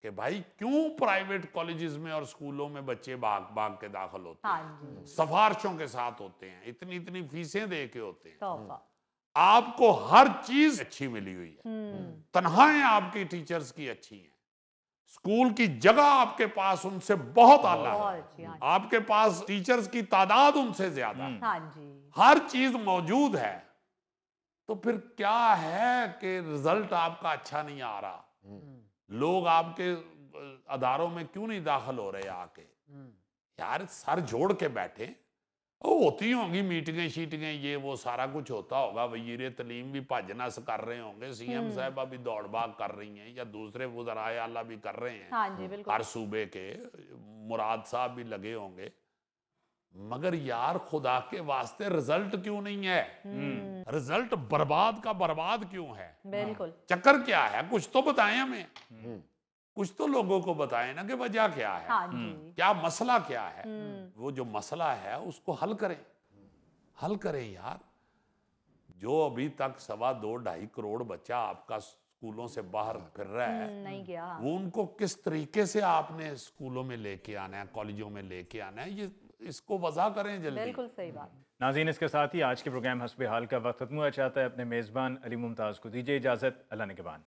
कि भाई क्यों प्राइवेट कॉलेजेस में और स्कूलों में बच्चे भाग भाग के दाखिल होते हैं, सिफारिशों के साथ होते हैं, इतनी इतनी फीसें दे के होते हैं। आपको हर चीज अच्छी मिली हुई है, तनख्वाहें आपकी टीचर्स की अच्छी हैं, स्कूल की जगह आपके पास उनसे बहुत आला है, आपके पास टीचर्स की तादाद उनसे ज्यादा है, हर चीज मौजूद है। तो फिर क्या है कि रिजल्ट आपका अच्छा नहीं आ रहा, लोग आपके अदारों में क्यों नहीं दाखिल हो रहे आके। यार सर जोड़ के बैठे, वो होती होंगी मीटिंगें शीटिंगें, ये वो सारा कुछ होता होगा, वजीर तलीम भी भजनस कर रहे होंगे, सीएम साहबा भी दौड़ भाग कर रही हैं, या दूसरे वज़राए आला भी कर रहे हैं। हाँ जी, बिल्कुल। हर सूबे के मुराद साहब भी लगे होंगे, मगर यार खुदा के वास्ते रिजल्ट क्यों नहीं है? रिजल्ट बर्बाद का बर्बाद क्यों है? बिल्कुल। चक्कर क्या है? कुछ तो बताएं हमें, कुछ तो लोगों को बताएं ना कि वजह क्या है। हाँ जी। क्या मसला क्या है। वो जो मसला है उसको हल करें यार। जो अभी तक 2.25 करोड़ बच्चा आपका स्कूलों से बाहर फिर रहा है, नहीं गया, वो उनको किस तरीके से आपने स्कूलों में लेके आना है, कॉलेजों में लेके आना है, ये इसको वजह करें जल्दी। बिल्कुल सही बात। नाज़रीन, इसके साथ ही आज के प्रोग्राम हस्बे हाल का वक्त खत्म हुआ चाहता है। अपने मेज़बान अली मुमताज़ को दीजिए इजाज़त। अल्लाह ने के बाद।